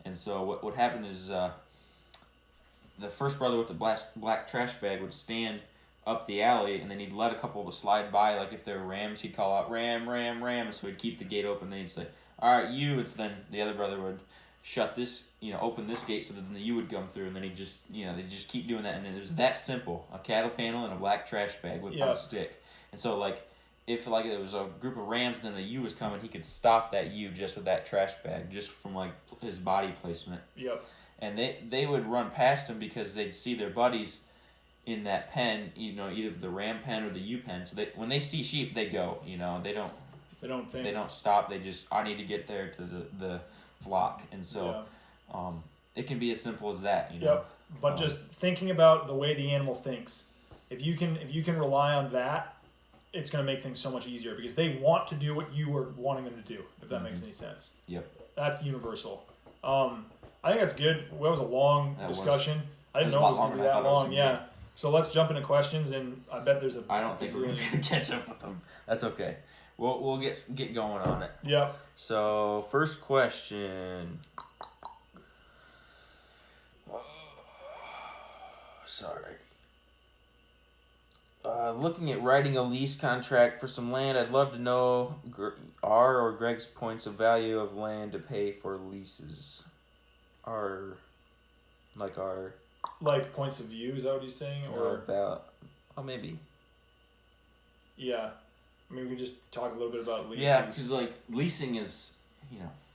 S2: And so what would happen is the first brother with the black trash bag would stand up the alley, and then he'd let a couple slide by. Like if there were rams, he'd call out ram, ram, ram, and so he'd keep the gate open. Then he'd say, "All right, you." And so then the other brother would shut this, open this gate so that then the ewe would come through, and then he'd just, they just keep doing that, and it was that simple: a cattle panel and a black trash bag with on a stick. And so if there was a group of rams and then the ewe was coming, he could stop that ewe just with that trash bag, just from his body placement.
S1: Yep.
S2: And they would run past him because they'd see their buddies in that pen, either the ram pen or the ewe pen. So when they see sheep, they go. They don't think. They don't stop. They just, I need to get there to the flock, and so it can be as simple as that.
S1: Yep. But just thinking about the way the animal thinks, if you can rely on that, it's going to make things so much easier because they want to do what you were wanting them to do. If that makes any sense.
S2: Yep.
S1: That's universal. I think that's good. That was a long discussion. I didn't know it was going to be that long. Yeah. So let's jump into questions, and I bet there's
S2: I don't think we're going to catch up with them. That's okay. We'll get going on it.
S1: Yep.
S2: So first question. Sorry. Looking at writing a lease contract for some land, I'd love to know our or Greg's points of value of land to pay for leases. our
S1: Like points of view, is that what he's saying? Or
S2: maybe.
S1: Yeah. I mean, we can just talk a little bit about leases.
S2: Yeah, because like leasing is,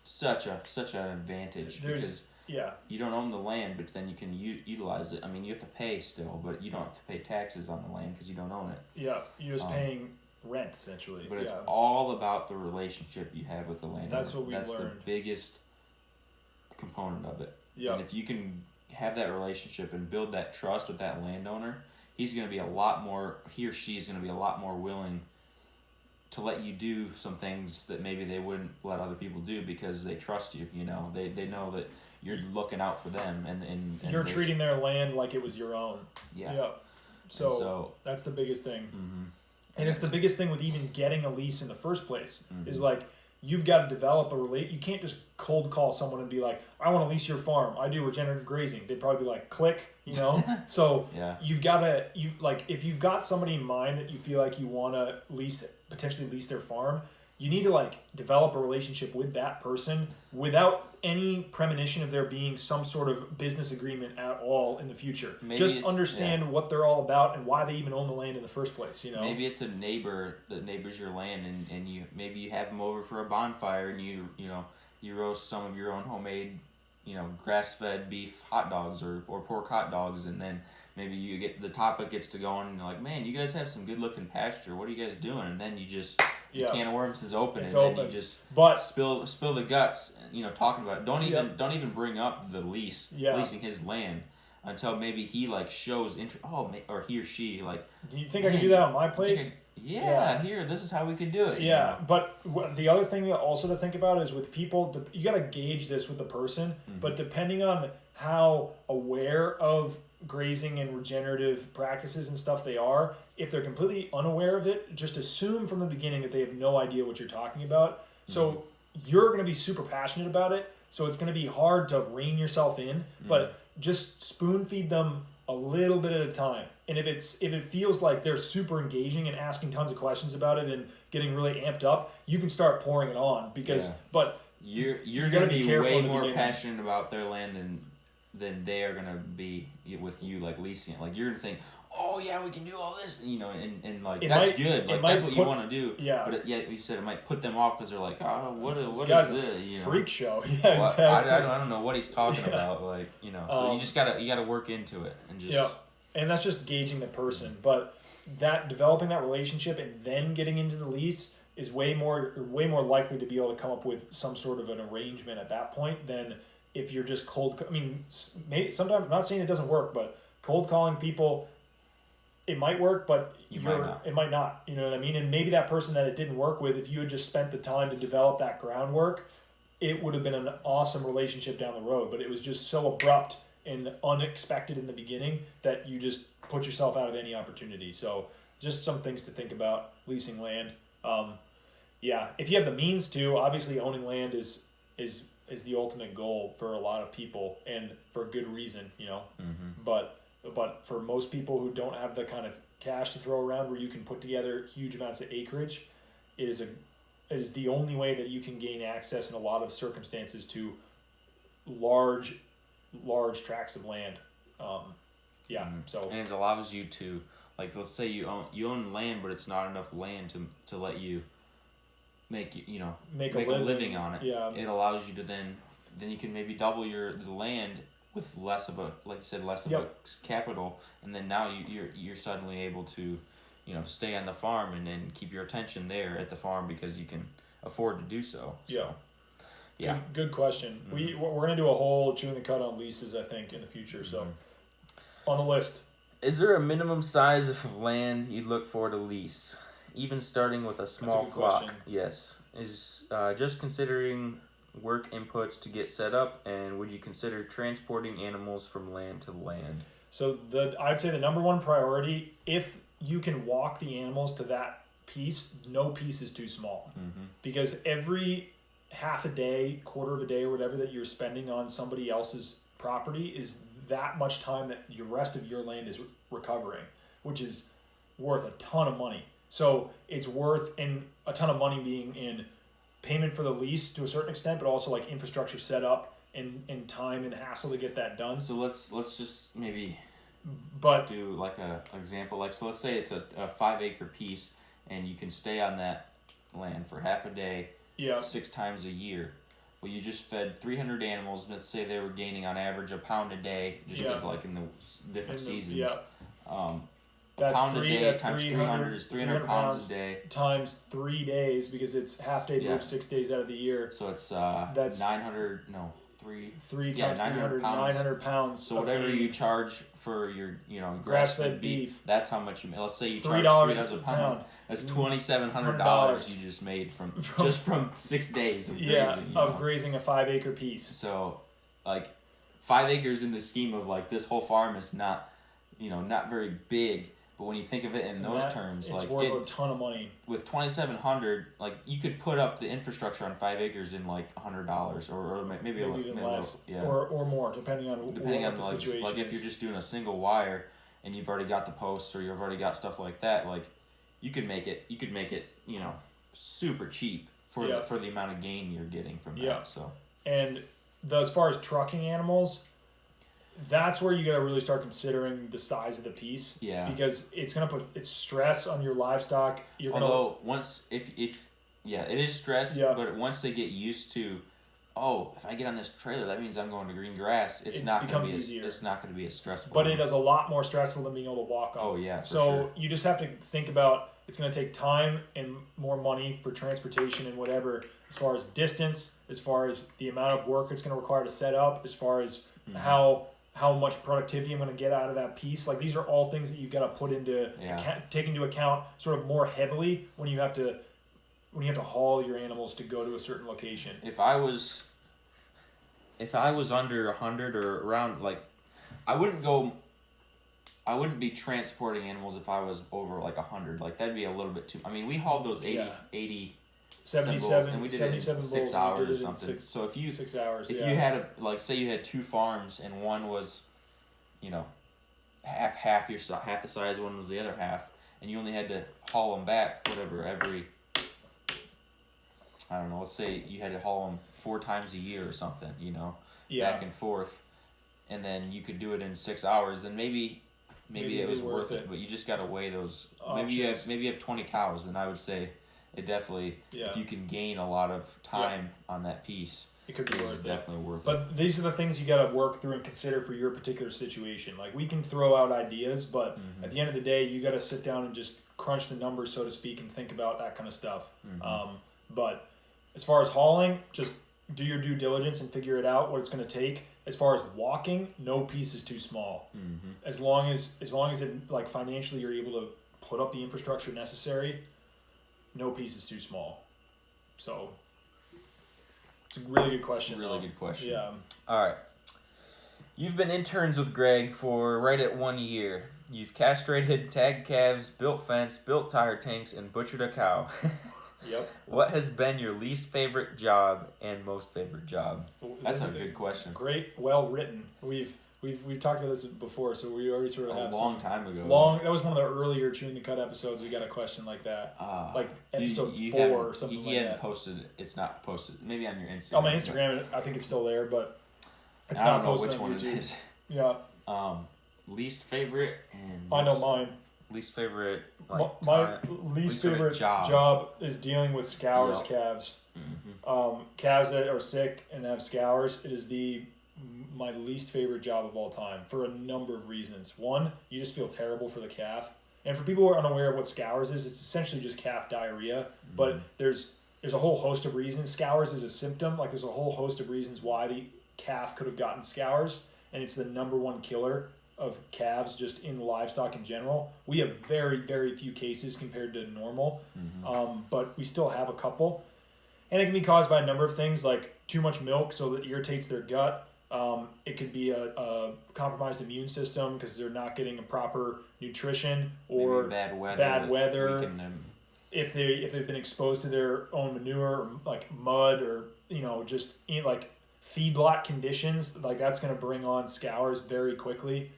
S2: such an advantage because you don't own the land, but then you can utilize it. I mean, you have to pay still, but you don't have to pay taxes on the land because you don't own it.
S1: Yeah, you're just paying rent essentially.
S2: But it's all about the relationship you have with the landowner.
S1: That's what we learned.
S2: That's the biggest component of it.
S1: Yeah.
S2: And if you can have that relationship and build that trust with that landowner, he or she is going to be a lot more willing to let you do some things that maybe they wouldn't let other people do because they trust you. They know that you're looking out for them and
S1: you're treating their land like it was your own.
S2: Yeah.
S1: So that's the biggest thing.
S2: Mm-hmm.
S1: And it's the biggest thing with even getting a lease in the first place
S2: Mm-hmm.
S1: is like you've got to develop you can't just cold call someone and be like, I want to lease your farm. I do regenerative grazing. They'd probably be like, click, So you've got to, if you've got somebody in mind that you feel like you want to potentially lease their farm, you need to develop a relationship with that person without any premonition of there being some sort of business agreement at all in the future. Just understand what they're all about and why they even own the land in the first place.
S2: Maybe it's a neighbor that neighbors your land, and you have them over for a bonfire, and you roast some of your own homemade, grass-fed beef hot dogs or pork hot dogs, and then maybe the topic gets to going, and you're like, man, you guys have some good-looking pasture. What are you guys doing? And then you just the can of worms is open, then you just spill the guts, talking about it. Don't even bring up the leasing his land until maybe he shows interest. Or he or she
S1: do you think I can do that on my place?
S2: Here, this is how we could do it.
S1: Yeah, but the other thing also to think about is with people, you got to gauge this with the person,
S2: Mm-hmm.
S1: but depending on how aware of grazing and regenerative practices and stuff they are, if they're completely unaware of it, just assume from the beginning that they have no idea what you're talking about. So you're going to be super passionate about it, so it's going to be hard to rein yourself in, but just spoon feed them a little bit at a time. And if it feels like they're super engaging and asking tons of questions about it and getting really amped up, you can start pouring it on but
S2: you're going to be way more passionate about their land than they are going to be with you leasing it. You're going to think, oh yeah, we can do all this, that's good. That's what you want to do.
S1: Yeah.
S2: But you said it might put them off because they're like, oh, what is this?
S1: Freak show. Yeah,
S2: well,
S1: exactly.
S2: I don't know what he's talking about. So you just gotta work into it and just.
S1: Yeah, and that's just gauging the person. But that developing that relationship and then getting into the lease is way more likely to be able to come up with some sort of an arrangement at that point than if you're just cold. I mean, sometimes I'm not saying it doesn't work, but cold calling people. It might work, but it might not. You know what I mean? And maybe that person that it didn't work with, if you had just spent the time to develop that groundwork, it would have been an awesome relationship down the road. But it was just so abrupt and unexpected in the beginning that you just put yourself out of any opportunity. So just some things to think about leasing land. If you have the means to, obviously owning land is the ultimate goal for a lot of people and for good reason, But for most people who don't have the kind of cash to throw around where you can put together huge amounts of acreage, it is the only way that you can gain access in a lot of circumstances to large tracts of land. So
S2: and it allows you to let's say you own land, but it's not enough land to let you make a living on it. Yeah. It allows you to then you can maybe double the land with less of a a capital, and then now you're suddenly able to stay on the farm and then keep your attention there at the farm because you can afford to do so.
S1: Good question. We're gonna do a whole chewing the cud on leases, I think, in the future. So on the list,
S2: is there a minimum size of land you look for to lease, even starting with a small flock?
S1: Question.
S2: Yes. Is just considering work inputs to get set up, and would you consider transporting animals from land to land?
S1: So I'd say the number one priority, if you can walk the animals to that piece, no piece is too small. Because every half a day, quarter of a day, or whatever that you're spending on somebody else's property is that much time that the rest of your land is recovering, which is worth a ton of money. So it's worth a ton of money being in payment for the lease to a certain extent, but also infrastructure set up and time and hassle to get that done.
S2: So let's just maybe
S1: But
S2: do like a example. Like, so let's say it's a 5-acre piece, and you can stay on that land for half a day,
S1: yeah,
S2: 6 times a year. Well, you just fed 300 animals. Let's say they were gaining on average a pound a day, just because like in the different seasons.
S1: Yeah.
S2: That's pound a day times 300 is 300 pounds a day.
S1: Times 3 days, because it's half day move 6 days out of the year.
S2: So it's 900, no,
S1: 3 times 300, 900 pounds.
S2: So whatever you charge for your, grass-fed beef, that's how much you make. Let's say you charge $3 a pound. That's $2,700 you just made from 6 days of grazing.
S1: Grazing a 5-acre piece.
S2: So, like, 5 acres in the scheme of like this whole farm is not, not very big. But when you think of it in those terms,
S1: it's
S2: like
S1: worth a ton of money.
S2: With $2,700, like you could put up the infrastructure on 5 acres in like $100 or maybe
S1: even less, or more, depending on the situation.
S2: Like if you're just doing a single wire and you've already got the posts or you've already got stuff like that, like you could make it, super cheap for the amount of gain you're getting from that. So
S1: and as far as trucking animals, that's where you got to really start considering the size of the piece.
S2: Yeah.
S1: Because it's going to put stress on your livestock.
S2: Once, it is stress, but once they get used to, if I get on this trailer, that means I'm going to green grass. It's not going to be easier. It's not going to be as stressful.
S1: But it is a lot more stressful than being able to walk on.
S2: Oh, yeah, for
S1: So
S2: sure.
S1: You just have to think about, it's going to take time and more money for transportation and whatever, as far as distance, as far as the amount of work it's going to require to set up, as far as how much productivity I'm going to get out of that piece. Like, these are all things that you've got to put into take into account sort of more heavily when you have to haul your animals to go to a certain location.
S2: If I was under 100 or around, like, I wouldn't be transporting animals if I was over like 100. Like, that'd be a little bit too. I mean, we hauled those 80
S1: 77
S2: and we did it in 6 hours or something. So if you
S1: 6 hours,
S2: you had say you had 2 farms and one was, half the size, one was the other half, and you only had to haul them back every, I don't know, let's say you had to haul them 4 times a year or something, back and forth, and then you could do it in 6 hours, then maybe it was worth it. But you just got to weigh those.
S1: Options.
S2: Maybe you have 20 cows, then I would say it definitely, if you can gain a lot of time on that piece,
S1: it could be
S2: definitely worth it.
S1: But these are the things you got to work through and consider for your particular situation. Like, we can throw out ideas, but at the end of the day, you got to sit down and just crunch the numbers, so to speak, and think about that kind of stuff. But as far as hauling, just do your due diligence and figure it out what it's going to take. As far as walking, no piece is too small. As long as it, like, financially you're able to put up the infrastructure necessary, no piece is too small. So it's a really good question.
S2: Good question.
S1: Yeah.
S2: All right. You've been interns with Greg for right at 1 year. You've castrated, tagged calves, built fence, built tire tanks, and butchered a cow.
S1: Yep.
S2: What has been your least favorite job and most favorite job? That's a good question.
S1: Great, well written. We've talked about this before, so we already sort of have
S2: a long time ago.
S1: That was one of the earlier Chewing the Cud episodes. We got a question like that, like episode 4 or something like that.
S2: He hadn't posted it. It's not posted. Maybe on your Instagram.
S1: On my Instagram, I think it's still there, but it's
S2: not posted. I
S1: don't know which one
S2: it is.
S1: Yeah.
S2: Least favorite and
S1: I know mine.
S2: Least favorite.
S1: My least favorite job is dealing with scours calves. Calves that are sick and have scours. It is my least favorite job of all time for a number of reasons. One, you just feel terrible for the calf. And for people who are unaware of what scours is, it's essentially just calf diarrhea. But there's a whole host of reasons. Scours is a symptom. Like, there's a whole host of reasons why the calf could have gotten scours. And it's the number one killer of calves just in livestock in general. We have very, very few cases compared to normal. But we still have a couple. And it can be caused by a number of things, like too much milk, so that irritates their gut. It could be a compromised immune system because they're not getting a proper nutrition, or
S2: maybe
S1: bad weather. If they've been exposed to their own manure, or like mud, or just like feedlot conditions, like that's going to bring on scours very quickly.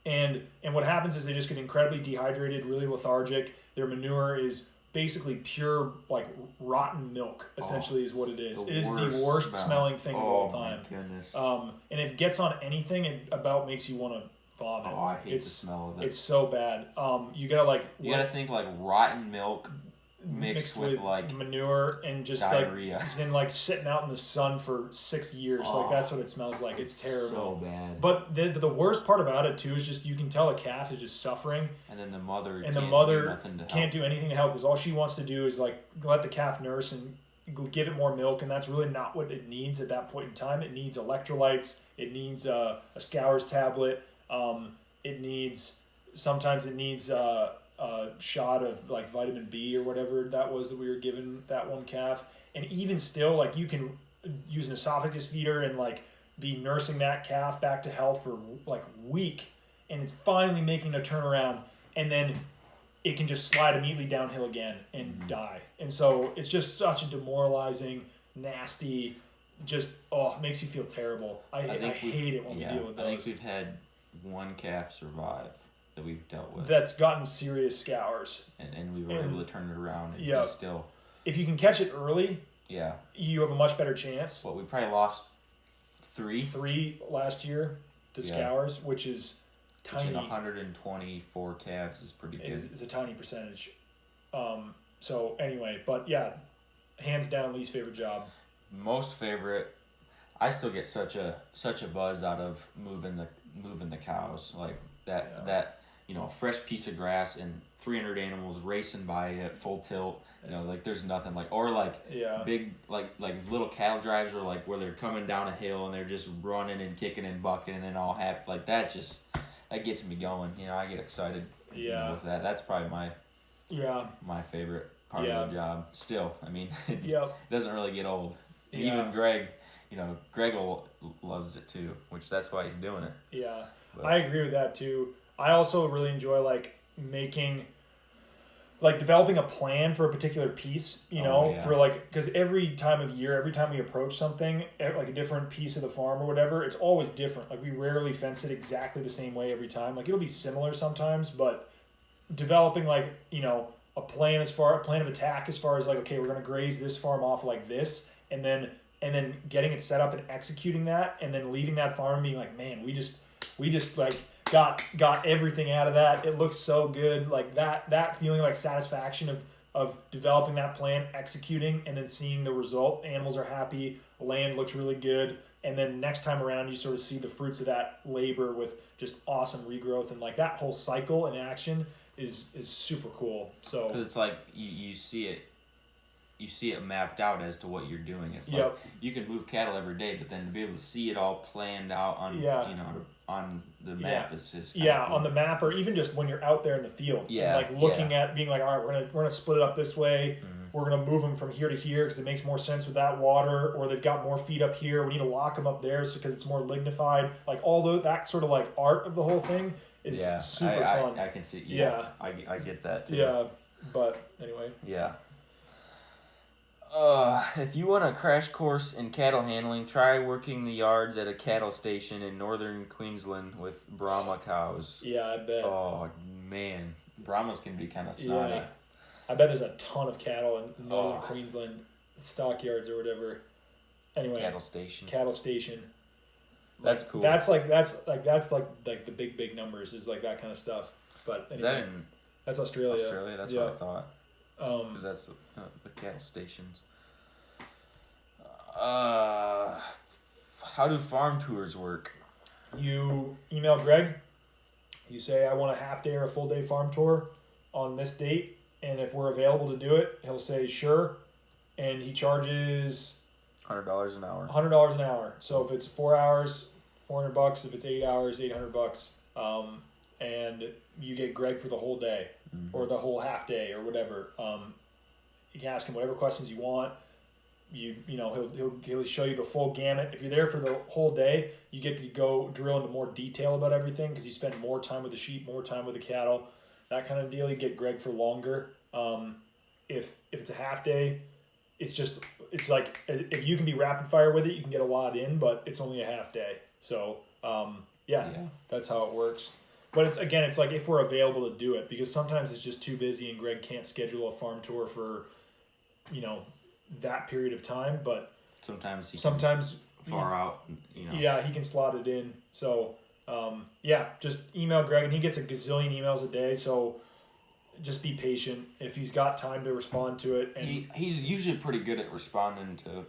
S1: And what happens is they just get incredibly dehydrated, really lethargic. Their manure is basically pure like rotten milk. Essentially, is what it is. It is the
S2: worst
S1: worst
S2: smell.
S1: smelling thing of all
S2: Oh my
S1: time.
S2: goodness.
S1: And if it gets on anything, it about makes you want to vomit.
S2: Oh, I hate the smell of it.
S1: It's so bad. You gotta like
S2: think like rotten milk mixed with like
S1: manure and just
S2: diarrhea.
S1: like and like sitting out in the sun for 6 years. Like that's what it smells like. It's terrible.
S2: So bad.
S1: But the worst part about it too is just you can tell a calf is just suffering.
S2: And then the mother
S1: can't do anything to help because all she wants to do is like let the calf nurse and give it more milk, and that's really not what it needs at that point in time. It needs electrolytes. It needs a Scour's tablet. Sometimes it needs a shot of like vitamin B or whatever that was that we were giving that one calf. And even still, like you can use an esophagus feeder and like be nursing that calf back to health for like a week, and it's finally making a turnaround, and then it can just slide immediately downhill again and die. And so it's just such a demoralizing, nasty, just it makes you feel terrible. I hate it when we deal with those.
S2: I think we've had one calf survive that we've dealt with.
S1: That's gotten serious scours.
S2: And we were able to turn it around and be still.
S1: If you can catch it early, you have a much better chance.
S2: Well, we probably lost three
S1: last year to scours, which is tiny.
S2: Which in 124 calves is pretty good.
S1: It's a tiny percentage. So anyway, but hands down, least favorite job.
S2: Most favorite. I still get such a buzz out of moving the cows like that. That fresh piece of grass and 300 animals racing by it full tilt. Like there's nothing like, or like big like little cattle drives, or like where they're coming down a hill and they're just running and kicking and bucking and all happy like that. Just that gets me going. I get excited. With that. That's probably my favorite part of the job. Still, I mean, it doesn't really get old. Even Greg, Greg loves it too, which that's why he's doing it.
S1: Yeah, but I agree with that too. I also really enjoy developing a plan for a particular piece, for because every time of year, every time we approach something, like a different piece of the farm or whatever, it's always different. Like we rarely fence it exactly the same way every time. Like it'll be similar sometimes, but developing a plan of attack as far as like, okay, we're going to graze this farm off like this, and then getting it set up and executing that, and then leaving that farm and being like, man, we just like got everything out of that. It looks so good. Like that feeling like satisfaction of developing that plan, executing, and then seeing the result. Animals are happy, land looks really good, and then next time around you sort of see the fruits of that labor with just awesome regrowth, and like that whole cycle in action is super cool. So
S2: 'cause it's like you see it mapped out as to what you're doing. It's like you can move cattle every day, but then to be able to see it all planned out on on the map is just cool.
S1: On the map, or even just when you're out there in the field, and like looking at being like, all right, we're gonna split it up this way. We're gonna move them from here to here because it makes more sense with that water, or they've got more feed up here. We need to lock them up there because it's more lignified. Like all that sort of like art of the whole thing is super fun.
S2: I can see. I get that too.
S1: Yeah, but anyway.
S2: Yeah. If you want a crash course in cattle handling, try working the yards at a cattle station in northern Queensland with Brahma cows.
S1: Yeah, I bet.
S2: Oh, man. Brahmas can be kind of snotty.
S1: Yeah. I bet there's a ton of cattle in northern Queensland, stockyards or whatever. Anyway.
S2: Cattle station.
S1: That's
S2: cool.
S1: That's the big numbers is like that kind of stuff. But anyway,
S2: is that in
S1: that's Australia?
S2: Australia, that's what I thought. Because that's the cattle stations. How do farm tours work?
S1: You email Greg. You say, I want a half day or a full day farm tour on this date, and if we're available to do it, he'll say sure, and he charges
S2: $100 an hour.
S1: $100 an hour. So if it's 4 hours, $400. If it's 8 hours, $800. And you get Greg for the whole day, or the whole half day, or whatever. You can ask him whatever questions you want. He'll show you the full gamut. If you're there for the whole day, you get to go drill into more detail about everything because you spend more time with the sheep, more time with the cattle, that kind of deal. You get Greg for longer. If it's a half day, it's like if you can be rapid fire with it, you can get a lot in, but it's only a half day. So that's how it works. But it's like if we're available to do it, because sometimes it's just too busy and Greg can't schedule a farm tour for, that period of time. But
S2: sometimes he
S1: sometimes
S2: far out,
S1: Yeah, he can slot it in. So just email Greg, and he gets a gazillion emails a day. So just be patient if he's got time to respond to it. And
S2: he's usually pretty good at responding to.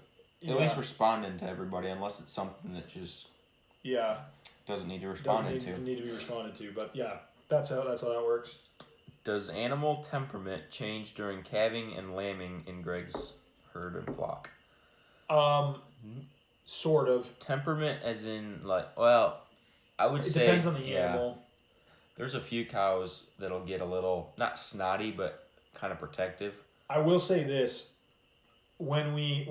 S2: At least responding to everybody, unless it's something that just doesn't need to respond to.
S1: Need to be responded to, but that's how that works.
S2: Does animal temperament change during calving and lambing in Greg's herd and flock?
S1: Sort of.
S2: Temperament, as in I would say
S1: it depends on the animal.
S2: There's a few cows that'll get a little not snotty, but kind of protective.
S1: I will say this. When we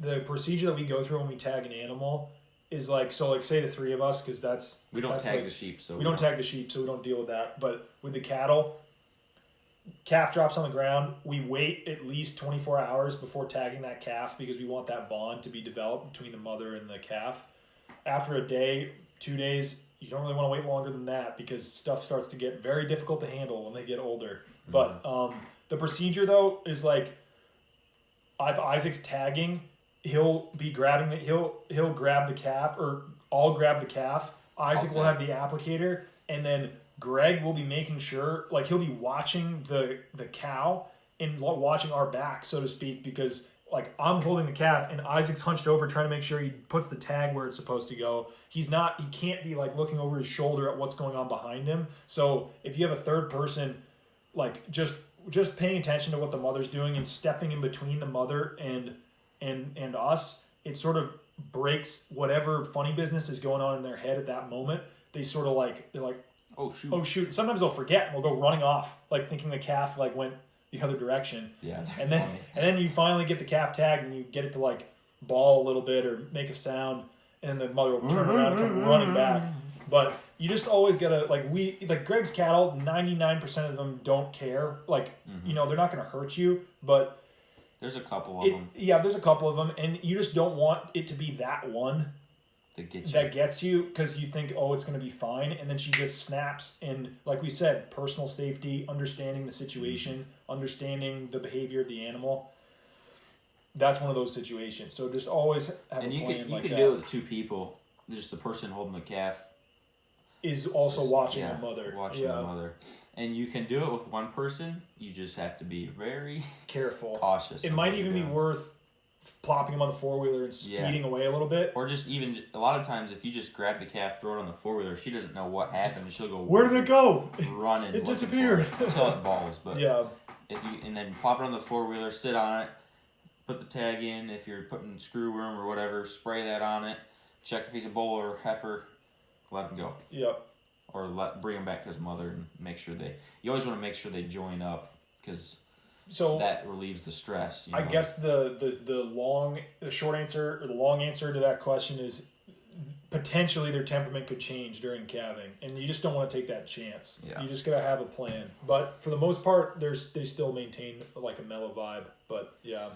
S1: the procedure that we go through when we tag an animal is say the three of us, because
S2: we don't tag the sheep, so
S1: we don't tag the sheep, so we don't deal with that. But with the cattle, calf drops on the ground, we wait at least 24 hours before tagging that calf, because we want that bond to be developed between the mother and the calf. After a day, 2 days, you don't really want to wait longer than that, because stuff starts to get very difficult to handle when they get older. Mm-hmm. But the procedure though is if Isaac's tagging, he'll be grabbing he'll grab the calf, or I'll grab the calf. Isaac will have the applicator, and then Greg will be making sure, he'll be watching the cow and watching our back, so to speak, because I'm holding the calf and Isaac's hunched over trying to make sure he puts the tag where it's supposed to go. He can't be looking over his shoulder at what's going on behind him. So if you have a third person, just paying attention to what the mother's doing and stepping in between the mother and us, it sort of breaks whatever funny business is going on in their head at that moment. They sort of they're like, oh shoot. Sometimes they'll forget and they'll go running off, thinking the calf went the other direction.
S2: Yeah.
S1: And then you finally get the calf tagged and you get it to bawl a little bit or make a sound, and the mother will turn around and come running back. But you just always gotta Greg's cattle, 99% of them don't care. They're not gonna hurt you, but
S2: there's a couple of them.
S1: Yeah, there's a couple of them, and you just don't want it to be that one that gets you, because you think, it's gonna be fine, and then she just snaps. And like we said, personal safety, understanding the situation, understanding the behavior of the animal. That's one of those situations. So just always have a plan like that. And
S2: you can do it with two people. Just the person holding the calf
S1: is also watching the mother.
S2: Watching the mother. And you can do it with one person. You just have to be very
S1: careful,
S2: cautious.
S1: It might even be worth plopping him on the four-wheeler and speeding away a little bit.
S2: Or just even, a lot of times, if you just grab the calf, throw it on the four-wheeler, she doesn't know what happened. She'll go,
S1: where did it go?
S2: Running.
S1: It disappeared.
S2: Until it balls. But
S1: yeah.
S2: And then plop it on the four-wheeler, sit on it, put the tag in. If you're putting screw worm or whatever, spray that on it. Check if he's a bull or heifer, let him go.
S1: Yep.
S2: Or bring him back to his mother and make sure you always want to make sure they join up, because that relieves the stress.
S1: I guess the short answer, or the long answer to that question is potentially their temperament could change during calving, and you just don't want to take that chance.
S2: Yeah.
S1: You just gotta have a plan. But for the most part, they still maintain a mellow vibe. But yeah.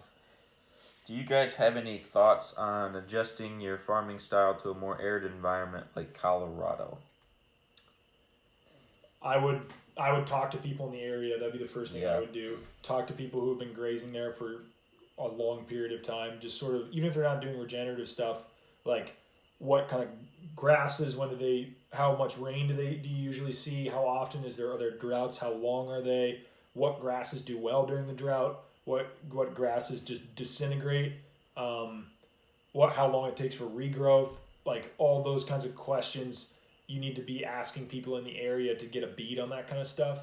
S2: Do you guys have any thoughts on adjusting your farming style to a more arid environment like Colorado?
S1: I would talk to people in the area. That'd be the first thing I would do. Talk to people who have been grazing there for a long period of time. Just sort of, even if they're not doing regenerative stuff, what kind of grasses, how much rain do you usually see? How often are there droughts? How long are they? What grasses do well during the drought? What grasses just disintegrate? How long it takes for regrowth? All those kinds of questions you need to be asking people in the area to get a bead on that kind of stuff.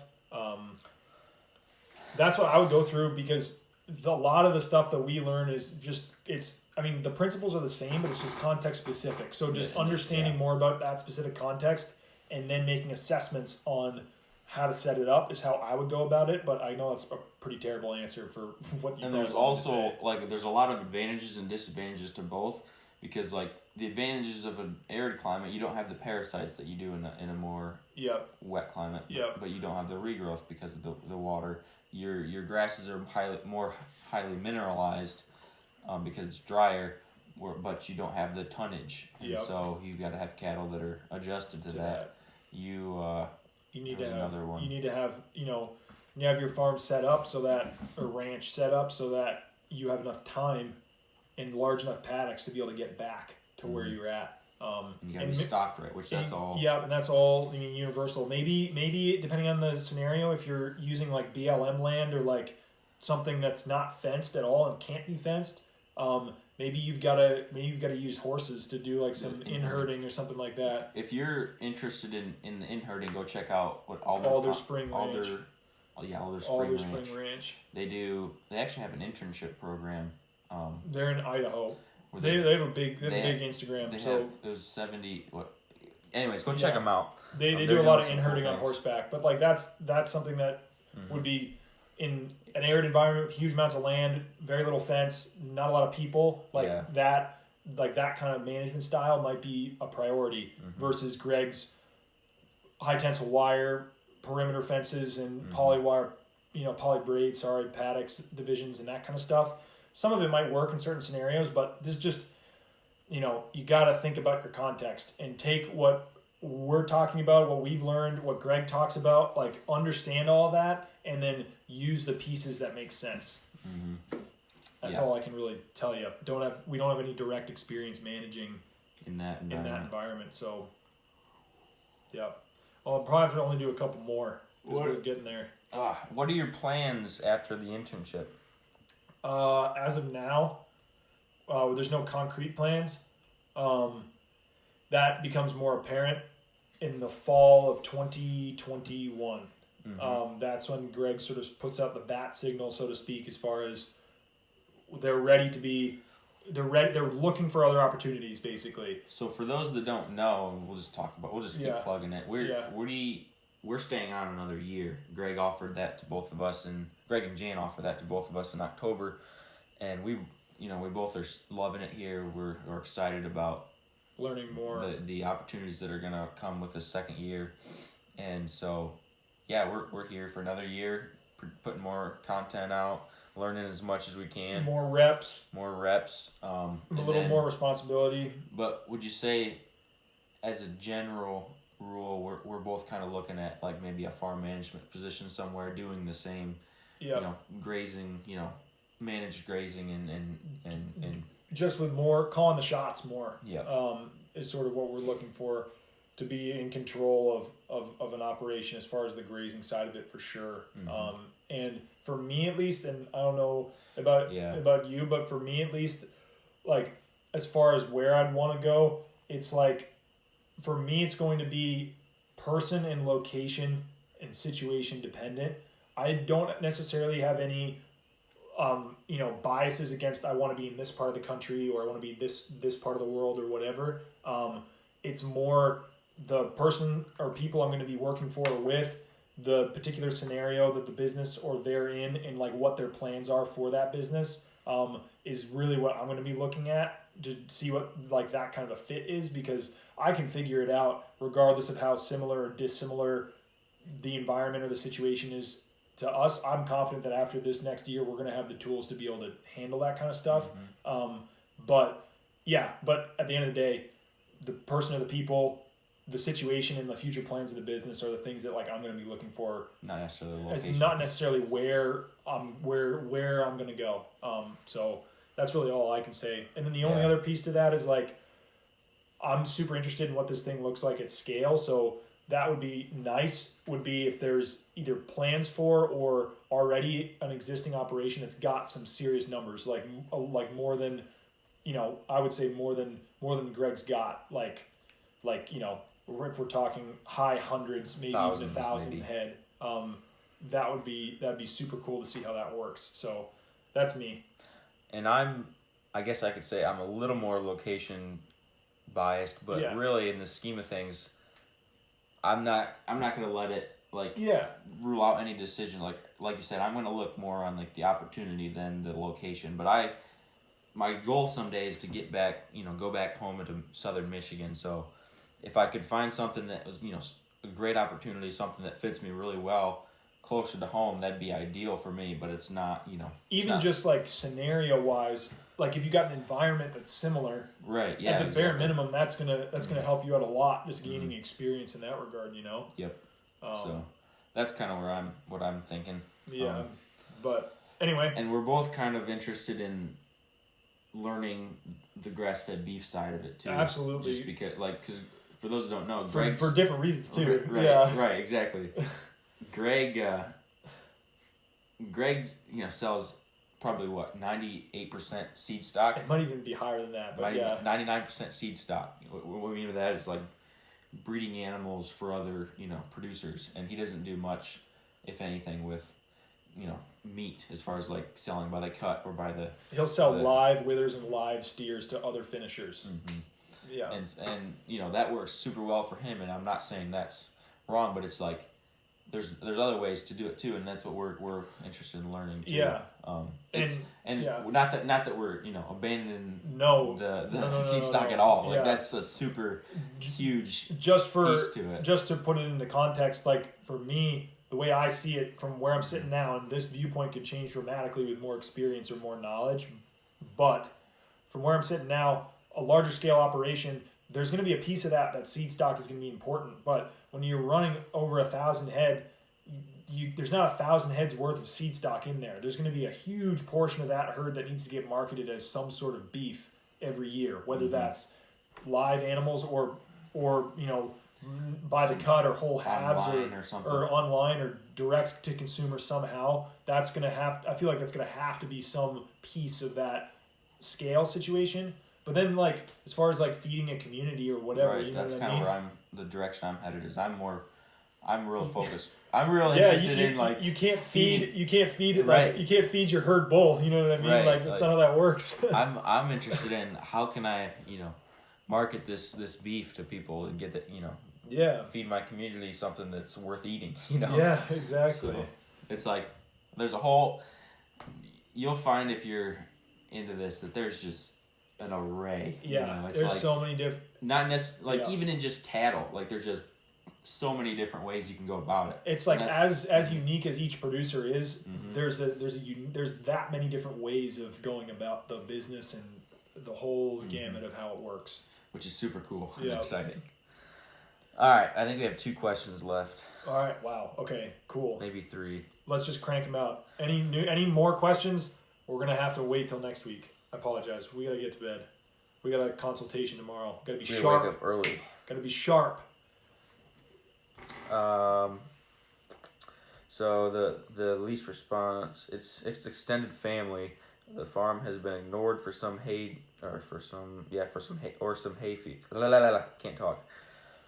S1: That's what I would go through, because a lot of the stuff that we learn is the principles are the same, but it's just context specific. So just understanding more about that specific context and then making assessments on how to set it up is how I would go about it. But I know it's a pretty terrible answer for what you.
S2: And there's also there's a lot of advantages and disadvantages to both, because the advantages of an arid climate, you don't have the parasites that you do in a more wet climate.
S1: Yep.
S2: But you don't have the regrowth because of the water. Your grasses are more highly mineralized because it's drier, but you don't have the tonnage. And so you got to have cattle that are adjusted to that. You
S1: You
S2: there's another one.
S1: need to have you have your farm set up so that, or ranch set up so that you have enough time and large enough paddocks to be able to get back to where you're at.
S2: And you gotta be stocked right, which that's all.
S1: Yeah, and that's all. I mean, universal. Maybe depending on the scenario, if you're using like BLM land or like something that's not fenced at all and can't be fenced, maybe you've got to use horses to do like some in-herding or something like that.
S2: If you're interested in the in-herding, go check out what
S1: Alder Spring Ranch.
S2: Alder Spring Ranch. They actually have an internship program.
S1: They're in Idaho. They have a big Instagram.
S2: It was 70. What? Anyways, go check them out.
S1: They do a lot of in-herding on horseback, but like that's something that would be in an arid environment with huge amounts of land, very little fence, not a lot of people. That kind of management style might be a priority versus Greg's high tensile wire, perimeter fences, and poly wire, poly braid, paddocks, divisions, and that kind of stuff. Some of it might work in certain scenarios, but this is just, you got to think about your context and take what we're talking about, what we've learned, what Greg talks about, like understand all of that, and then use the pieces that make sense. That's all I can really tell you. We don't have any direct experience managing
S2: in that
S1: environment. So, yeah. I'll probably have to only do a couple more because we're getting there.
S2: What are your plans after the internship?
S1: As of now, there's no concrete plans. That becomes more apparent in the fall of 2021. That's when Greg sort of puts out the bat signal, so to speak, as far as they're looking for other opportunities, basically.
S2: So for those that don't know, and we'll just keep plugging it. We're staying on another year. Greg offered that to both of us, and Greg and Jan offered that to both of us in October, and we both are loving it here. We're excited about
S1: learning more,
S2: the opportunities that are gonna come with the second year, and so we're here for another year, putting more content out, learning as much as we can,
S1: more reps,
S2: a
S1: little more responsibility.
S2: But would you say, as a general rule, we're both kind of looking at like maybe a farm management position somewhere, doing the same, grazing, managed grazing and
S1: just with more calling the shots more.
S2: Yeah.
S1: Is sort of what we're looking for, to be in control of an operation as far as the grazing side of it, for sure. And for me at least, and I don't know about you, but for me at least, like as far as where I'd want to go, it's like, for me, it's going to be person and location and situation dependent. I don't necessarily have any, biases against I want to be in this part of the country or I want to be this part of the world or whatever. It's more the person or people I'm going to be working for or with, the particular scenario that the business or they're in, and like what their plans are for that business, is really what I'm going to be looking at to see what like that kind of a fit is, because I can figure it out regardless of how similar or dissimilar the environment or the situation is to us. I'm confident that after this next year, we're going to have the tools to be able to handle that kind of stuff. But at the end of the day, the person or the people, the situation, and the future plans of the business are the things that like I'm going to be looking for.
S2: Not necessarily the location.
S1: It's not necessarily where I'm going to go. So that's really all I can say. And then the only other piece to that is like, I'm super interested in what this thing looks like at scale. So that would be nice, would be if there's either plans for or already an existing operation that's got some serious numbers, like more than, I would say more than Greg's got, like if we're talking high hundreds, maybe even 1,000 head. That'd be super cool to see how that works. So that's me.
S2: And I guess I could say I'm a little more location biased, but really in the scheme of things, I'm not going to let it rule out any decision. Like you said, I'm going to look more on like the opportunity than the location. But my goal someday is to get back, go back home into southern Michigan. So if I could find something that was, a great opportunity, something that fits me really well, closer to home, that'd be ideal for me. But it's not, you know.
S1: Even just like scenario wise, like if you got an environment that's similar,
S2: right? Yeah.
S1: At the bare minimum, that's gonna help you out a lot, just gaining experience in that regard. You know.
S2: Yep. So that's kind of what I'm thinking.
S1: Yeah. But anyway.
S2: And we're both kind of interested in learning the grass-fed beef side of it too.
S1: Absolutely.
S2: Just because for those who don't know,
S1: for different reasons too.
S2: Right,
S1: yeah.
S2: Right, exactly. Greg, sells probably 98% seed stock.
S1: It might even be higher than that, but
S2: 99% seed stock. What we mean by that is like breeding animals for other, producers, and he doesn't do much, if anything, with, meat as far as like selling by the cut or by the.
S1: He'll sell live withers and live steers to other finishers.
S2: Mm-hmm.
S1: Yeah.
S2: And that works super well for him, and I'm not saying that's wrong, but it's like there's other ways to do it too, and that's what we're interested in learning too.
S1: Yeah.
S2: Not that we're abandoning
S1: the
S2: seed stock at all. Like that's a super huge piece to it.
S1: Just to put it into context, like for me, the way I see it from where I'm sitting now, and this viewpoint could change dramatically with more experience or more knowledge, but from where I'm sitting now, a larger scale operation, there's going to be a piece of that seed stock is going to be important. But when you're running over 1,000 head, there's not 1,000 heads worth of seed stock in there. There's going to be a huge portion of that herd that needs to get marketed as some sort of beef every year, whether that's live animals or by the cut or whole halves or online or direct to consumer somehow. I feel like that's going to have to be some piece of that scale situation. But then, like, as far as like feeding a community or whatever,
S2: right, that's kind of where the direction I'm headed is. I'm real focused. I'm real interested in like
S1: you can't feed it
S2: right.
S1: Like you can't feed your herd bull. You know what I mean?
S2: Right,
S1: like that's not how that works.
S2: I'm interested in how can I market this beef to people and get that feed my community something that's worth eating.
S1: Yeah, exactly.
S2: So it's like there's you'll find if you're into this that there's just an array.
S1: Yeah,
S2: it's
S1: there's
S2: like,
S1: so many different.
S2: Not necessarily even in just cattle. Like there's just so many different ways you can go about it.
S1: It's like as unique as each producer is. Mm-hmm. There's that many different ways of going about the business and the whole gamut of how it works,
S2: which is super cool and exciting. All right, I think we have 2 questions left.
S1: All right, wow. Okay, cool.
S2: Maybe 3.
S1: Let's just crank them out. Any more questions? We're gonna have to wait till next week. I apologize. We gotta get to bed. We got a consultation tomorrow. Gotta be sharp.
S2: Wake up early.
S1: Gotta be sharp.
S2: So the least response, it's extended family. The farm has been ignored for some hay can't talk.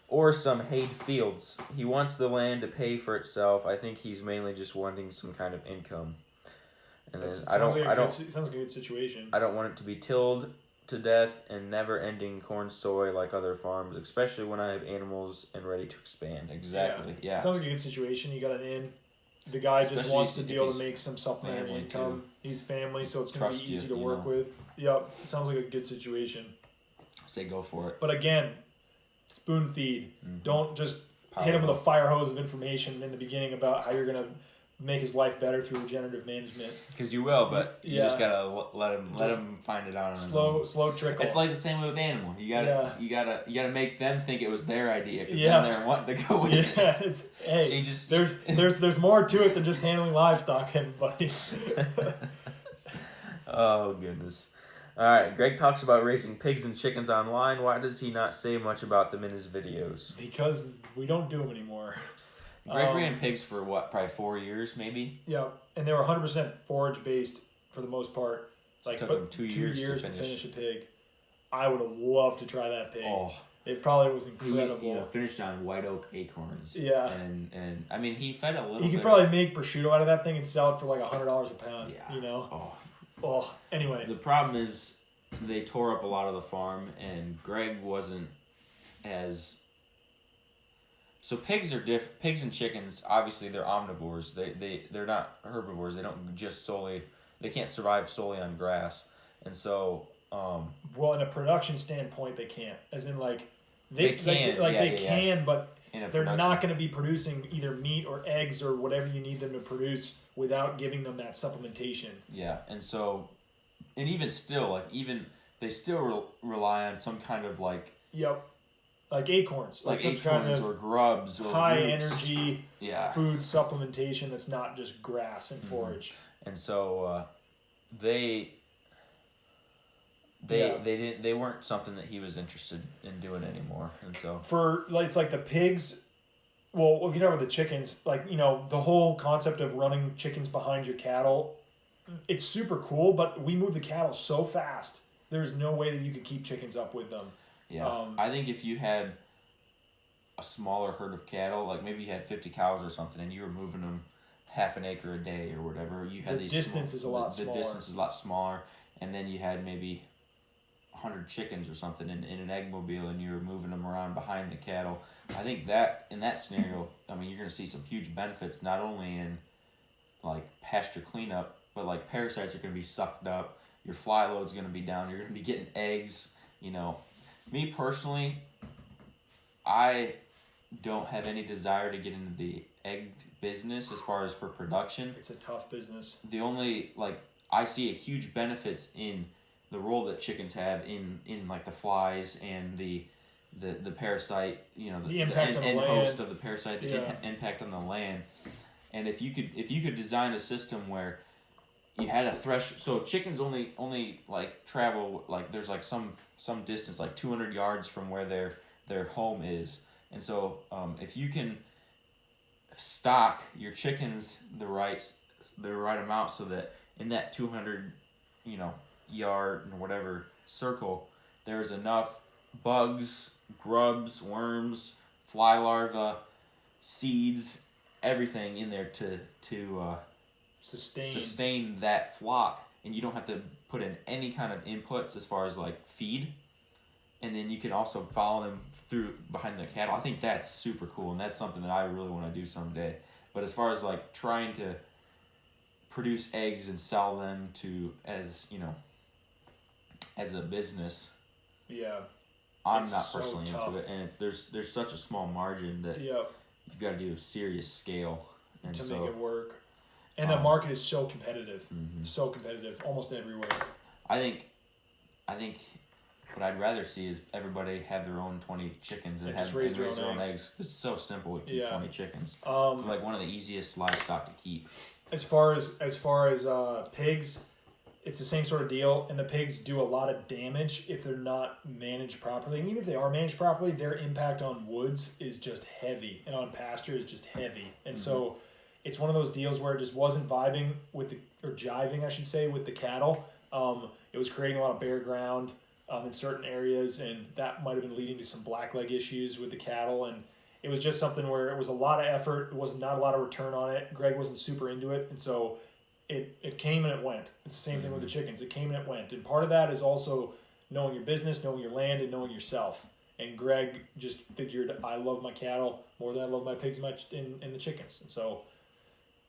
S2: Or some hayed fields. He wants the land to pay for itself. I think he's mainly just wanting some kind of income. And then
S1: sounds like a good situation.
S2: I don't want it to be tilled to death and never-ending corn soy like other farms, especially when I have animals and ready to expand. Exactly. Yeah.
S1: Sounds like a good situation. You got an in. The guy just wants to be able to make some supplementary income. He's family, so it's going to be easy to work with. Yep. Sounds like a good situation.
S2: Say go for it.
S1: But again, spoon feed. Mm-hmm. Don't just hit him with a fire hose of information in the beginning about how you're going to make his life better through regenerative management.
S2: Because you will, but you just gotta let him find it out on his own.
S1: Slow trickle.
S2: It's like the same way with animal. You gotta make them think it was their idea. Because then they're wanting to go with it.
S1: Yeah, there's more to it than just handling livestock, everybody.
S2: Oh goodness. All right, Greg talks about raising pigs and chickens online. Why does he not say much about them in his videos?
S1: Because we don't do them anymore.
S2: Greg ran pigs for probably 4 years, maybe?
S1: Yeah, and they were 100% forage-based for the most part.
S2: It took them 2 years
S1: to finish a pig. I would have loved to try that pig.
S2: Oh.
S1: It probably was incredible.
S2: He finished on white oak acorns.
S1: Yeah.
S2: And I mean, he fed a little bit.
S1: You could probably make prosciutto out of that thing and sell it for like $100 a pound.
S2: Yeah.
S1: Oh, anyway.
S2: The problem is they tore up a lot of the farm, and Greg wasn't as... So pigs are pigs and chickens, obviously they're omnivores. They're not herbivores. They don't just solely... They can't survive solely on grass. And so...
S1: well, in a production standpoint, they can't. As in, like... They
S2: can,
S1: can, but they're
S2: production.
S1: not going to be producing either meat or eggs or whatever you need them to produce without giving them that supplementation.
S2: Yeah, and so, and even still, like they still rely on some kind of like.
S1: Yep. Like acorns.
S2: Like
S1: some
S2: acorns
S1: kind of
S2: or grubs or
S1: high
S2: roots.
S1: energy
S2: Yeah.
S1: food supplementation that's not just grass and forage.
S2: And so they weren't something that he was interested in doing anymore. And so
S1: it's like the pigs. Well, we can talk about the chickens. Like, you know, the whole concept of running chickens behind your cattle, it's super cool, but we move the cattle so fast. There's no way that you could keep chickens up with them.
S2: yeah, I think if you had a smaller herd of cattle, like maybe you had 50 cows or something, and you were moving them half an acre a day or whatever, you had
S1: the distance is a lot smaller.
S2: The distance is a lot smaller, and then you had maybe 100 chickens or something in an egg mobile, and you were moving them around behind the cattle. I think that in that scenario, I mean, you're going to see some huge benefits, not only in like pasture cleanup, but like parasites are going to be sucked up. Your fly load's going to be down. You're going to be getting eggs. You know, me personally, I don't have any desire to get into the egg business as far as for production.
S1: It's a tough business.
S2: The only, like, I see a huge benefits in the role that chickens have in like the flies and the parasite, you know,
S1: the impact on the
S2: end
S1: land.
S2: host of the parasite, the impact on the land. And if you could design a system where you had a so chickens only like travel, like there's like some distance, like 200 yards from where their home is. And so if you can stock your chickens the right amount, so that in that 200 yard or whatever circle, there's enough bugs, grubs, worms, fly larvae, seeds, everything in there to sustain that flock, and you don't have to put in any kind of inputs as far as like feed, and then you can also follow them through behind the cattle. I think that's super cool, and that's something that I really want to do someday. But as far as like trying to produce eggs and sell them as a business, I'm not personally into it, and there's such a small margin that you've got to do a serious scale
S1: to make it work. And the market is so competitive, almost everywhere.
S2: I think what I'd rather see is everybody have their own 20 chickens and raise their own eggs. It's so simple to keep 20 chickens. It's like one of the easiest livestock to keep.
S1: As far as pigs, it's the same sort of deal, and the pigs do a lot of damage if they're not managed properly. And even if they are managed properly, their impact on woods is just heavy, and on pasture is just heavy. And so it's one of those deals where it just wasn't jiving, I should say, with the cattle. It was creating a lot of bare ground in certain areas, and that might have been leading to some blackleg issues with the cattle. And it was just something where it was a lot of effort. It was not a lot of return on it. Greg wasn't super into it, and so it came and it went. It's the same thing with the chickens. It came and it went. And part of that is also knowing your business, knowing your land, and knowing yourself. And Greg just figured, I love my cattle more than I love my pigs and the chickens. And so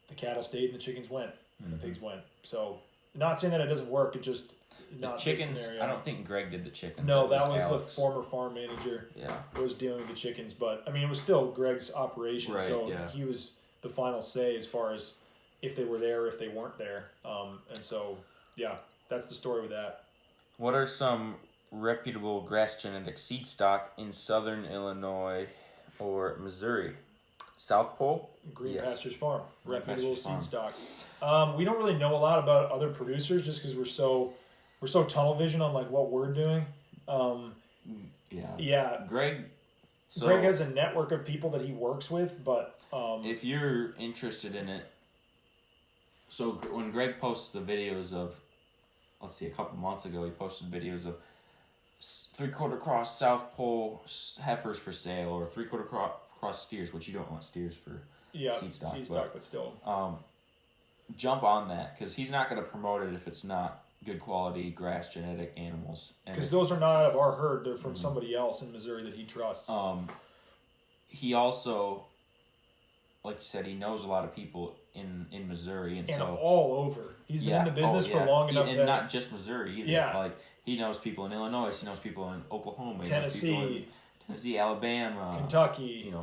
S1: the cattle stayed and the chickens went, and the pigs went. So not saying that it doesn't work. It just not
S2: the chickens.
S1: This scenario.
S2: I don't think Greg did the chickens.
S1: No, that was
S2: Alex.
S1: the former farm manager.
S2: Yeah,
S1: was dealing with the chickens, but I mean it was still Greg's operation,
S2: right,
S1: so he was the final say as far as if they were there or if they weren't there. And so that's the story with that.
S2: What are some reputable grass genetic seed stock in southern Illinois or Missouri? South Pole?
S1: Green Pastures Farm. Reputable seed stock. We don't really know a lot about other producers just because we're so tunnel vision on like what we're doing. Greg has a network of people that he works with, but
S2: if you're interested in it, so when Greg posts the videos of, let's see, a couple months ago, he posted videos of 3/4 cross South Pole heifers for sale, or 3/4 cross steers, which you don't want steers for seed stock,
S1: but still.
S2: Jump on that, because he's not going to promote it if it's not good quality grass genetic animals.
S1: Because those are not out of our herd; they're from somebody else in Missouri that he trusts.
S2: He also, like you said, he knows a lot of people in Missouri, and so
S1: all over. He's been in the business for long enough,
S2: and not just Missouri either.
S1: Yeah,
S2: like he knows people in Illinois, he knows people in Oklahoma,
S1: Tennessee,
S2: he knows people in Tennessee, Alabama,
S1: Kentucky.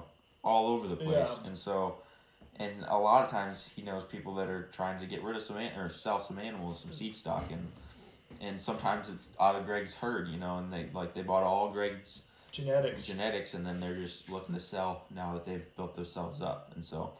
S2: all over the place,
S1: Yeah.
S2: and so. And a lot of times he knows people that are trying to get rid of or sell some animals, some seed stock, and sometimes it's out of Greg's herd, and they bought all Greg's genetics, and then they're just looking to sell now that they've built themselves up. And so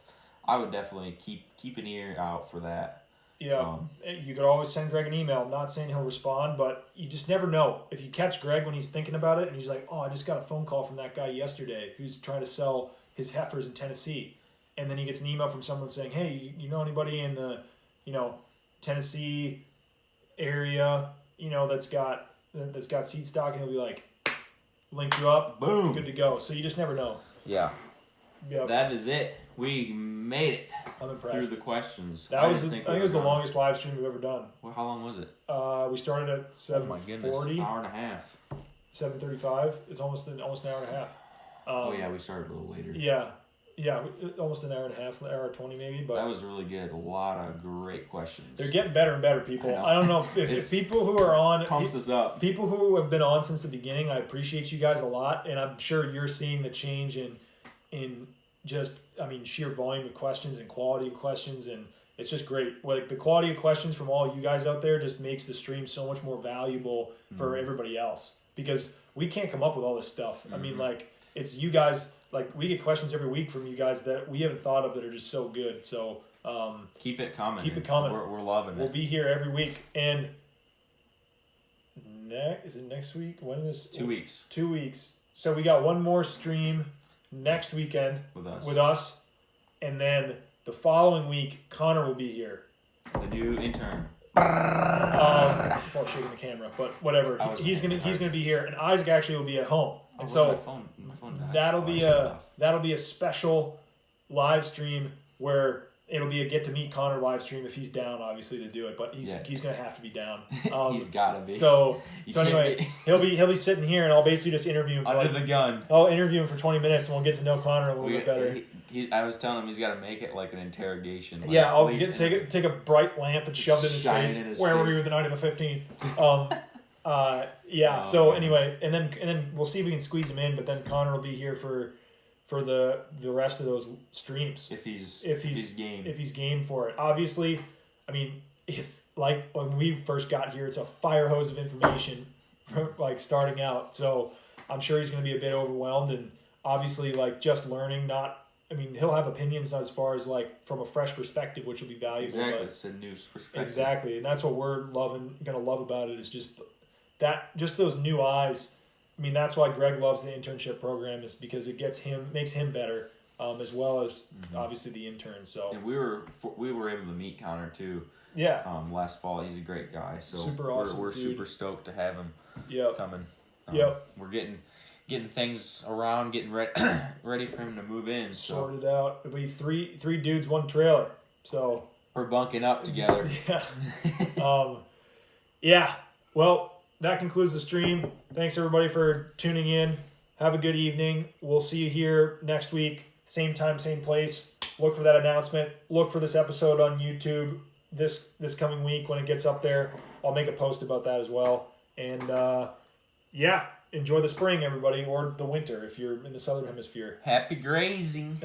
S2: I would definitely keep an ear out for that.
S1: Yeah, you could always send Greg an email. I'm not saying he'll respond, but you just never know. If you catch Greg when he's thinking about it and he's like, oh, I just got a phone call from that guy yesterday who's trying to sell his heifers in Tennessee. And then he gets an email from someone saying, hey, you know anybody in the, Tennessee area, that's got seed stock, and he'll be like, link you up,
S2: boom,
S1: good to go. So you just never know.
S2: Yeah.
S1: Yep.
S2: That is it. We made it.
S1: I'm impressed.
S2: Through the questions.
S1: I think it was the longest live stream we've ever done.
S2: Well, how long was it?
S1: We started at 7:40.
S2: Oh my goodness, an hour and a half.
S1: 7:35. It's almost an hour and a half.
S2: Oh yeah, we started a little later.
S1: Yeah, almost an hour and a half, an hour 20 maybe. But
S2: that was really good. A lot of great questions.
S1: They're getting better and better, people. I don't know if people who are on
S2: pumps us up.
S1: People who have been on since the beginning, I appreciate you guys a lot, and I'm sure you're seeing the change in just sheer volume of questions and quality of questions, and it's just great. Like the quality of questions from all you guys out there just makes the stream so much more valuable for everybody else, because we can't come up with all this stuff. It's you guys. Like, we get questions every week from you guys that we haven't thought of that are just so good. So
S2: keep it coming.
S1: Keep it coming.
S2: We're loving it.
S1: We'll be here every week. And is it next week? When is
S2: 2 weeks?
S1: 2 weeks. So we got one more stream next weekend with us. And then the following week, Connor will be here.
S2: The new intern.
S1: While shaking the camera, but whatever. He's gonna be here, and Isaac actually will be at home. And so
S2: my phone died.
S1: that'll be a special live stream where it'll be a get to meet Connor live stream if he's down, obviously, to do it. But he's gonna have to be down.
S2: He's gotta be.
S1: So anyway, he'll be sitting here, and I'll basically just interview him
S2: under the gun.
S1: I'll interview him for 20 minutes, and we'll get to know Connor a little bit better.
S2: I was telling him he's got to make it like an interrogation. Like
S1: I'll take a bright lamp and shove it in his face. Where were you the night of the 15th? Anyway, and then we'll see if we can squeeze him in. But then Connor will be here for the rest of those streams
S2: if he's game.
S1: If he's game for it. Obviously, it's like when we first got here, it's a fire hose of information, like starting out. So I'm sure he's going to be a bit overwhelmed, and obviously like just learning. He'll have opinions as far as like from a fresh perspective, which will be valuable.
S2: Exactly, it's a new perspective.
S1: Exactly, and that's what we're gonna love about it, is just those new eyes. That's why Greg loves the internship program, is because it makes him better, as well as obviously the interns. So
S2: and we were able to meet Connor too.
S1: Yeah.
S2: Last fall, he's a great guy. So
S1: super awesome.
S2: We're super stoked to have him. Coming. We're getting things around, getting ready for him to move in. So.
S1: Sorted out. It'll be three dudes, one trailer. So
S2: we're bunking up together.
S1: Yeah. Well, that concludes the stream. Thanks everybody for tuning in. Have a good evening. We'll see you here next week. Same time, same place. Look for that announcement. Look for this episode on YouTube this coming week when it gets up there. I'll make a post about that as well. And enjoy the spring, everybody, or the winter if you're in the southern hemisphere.
S2: Happy grazing.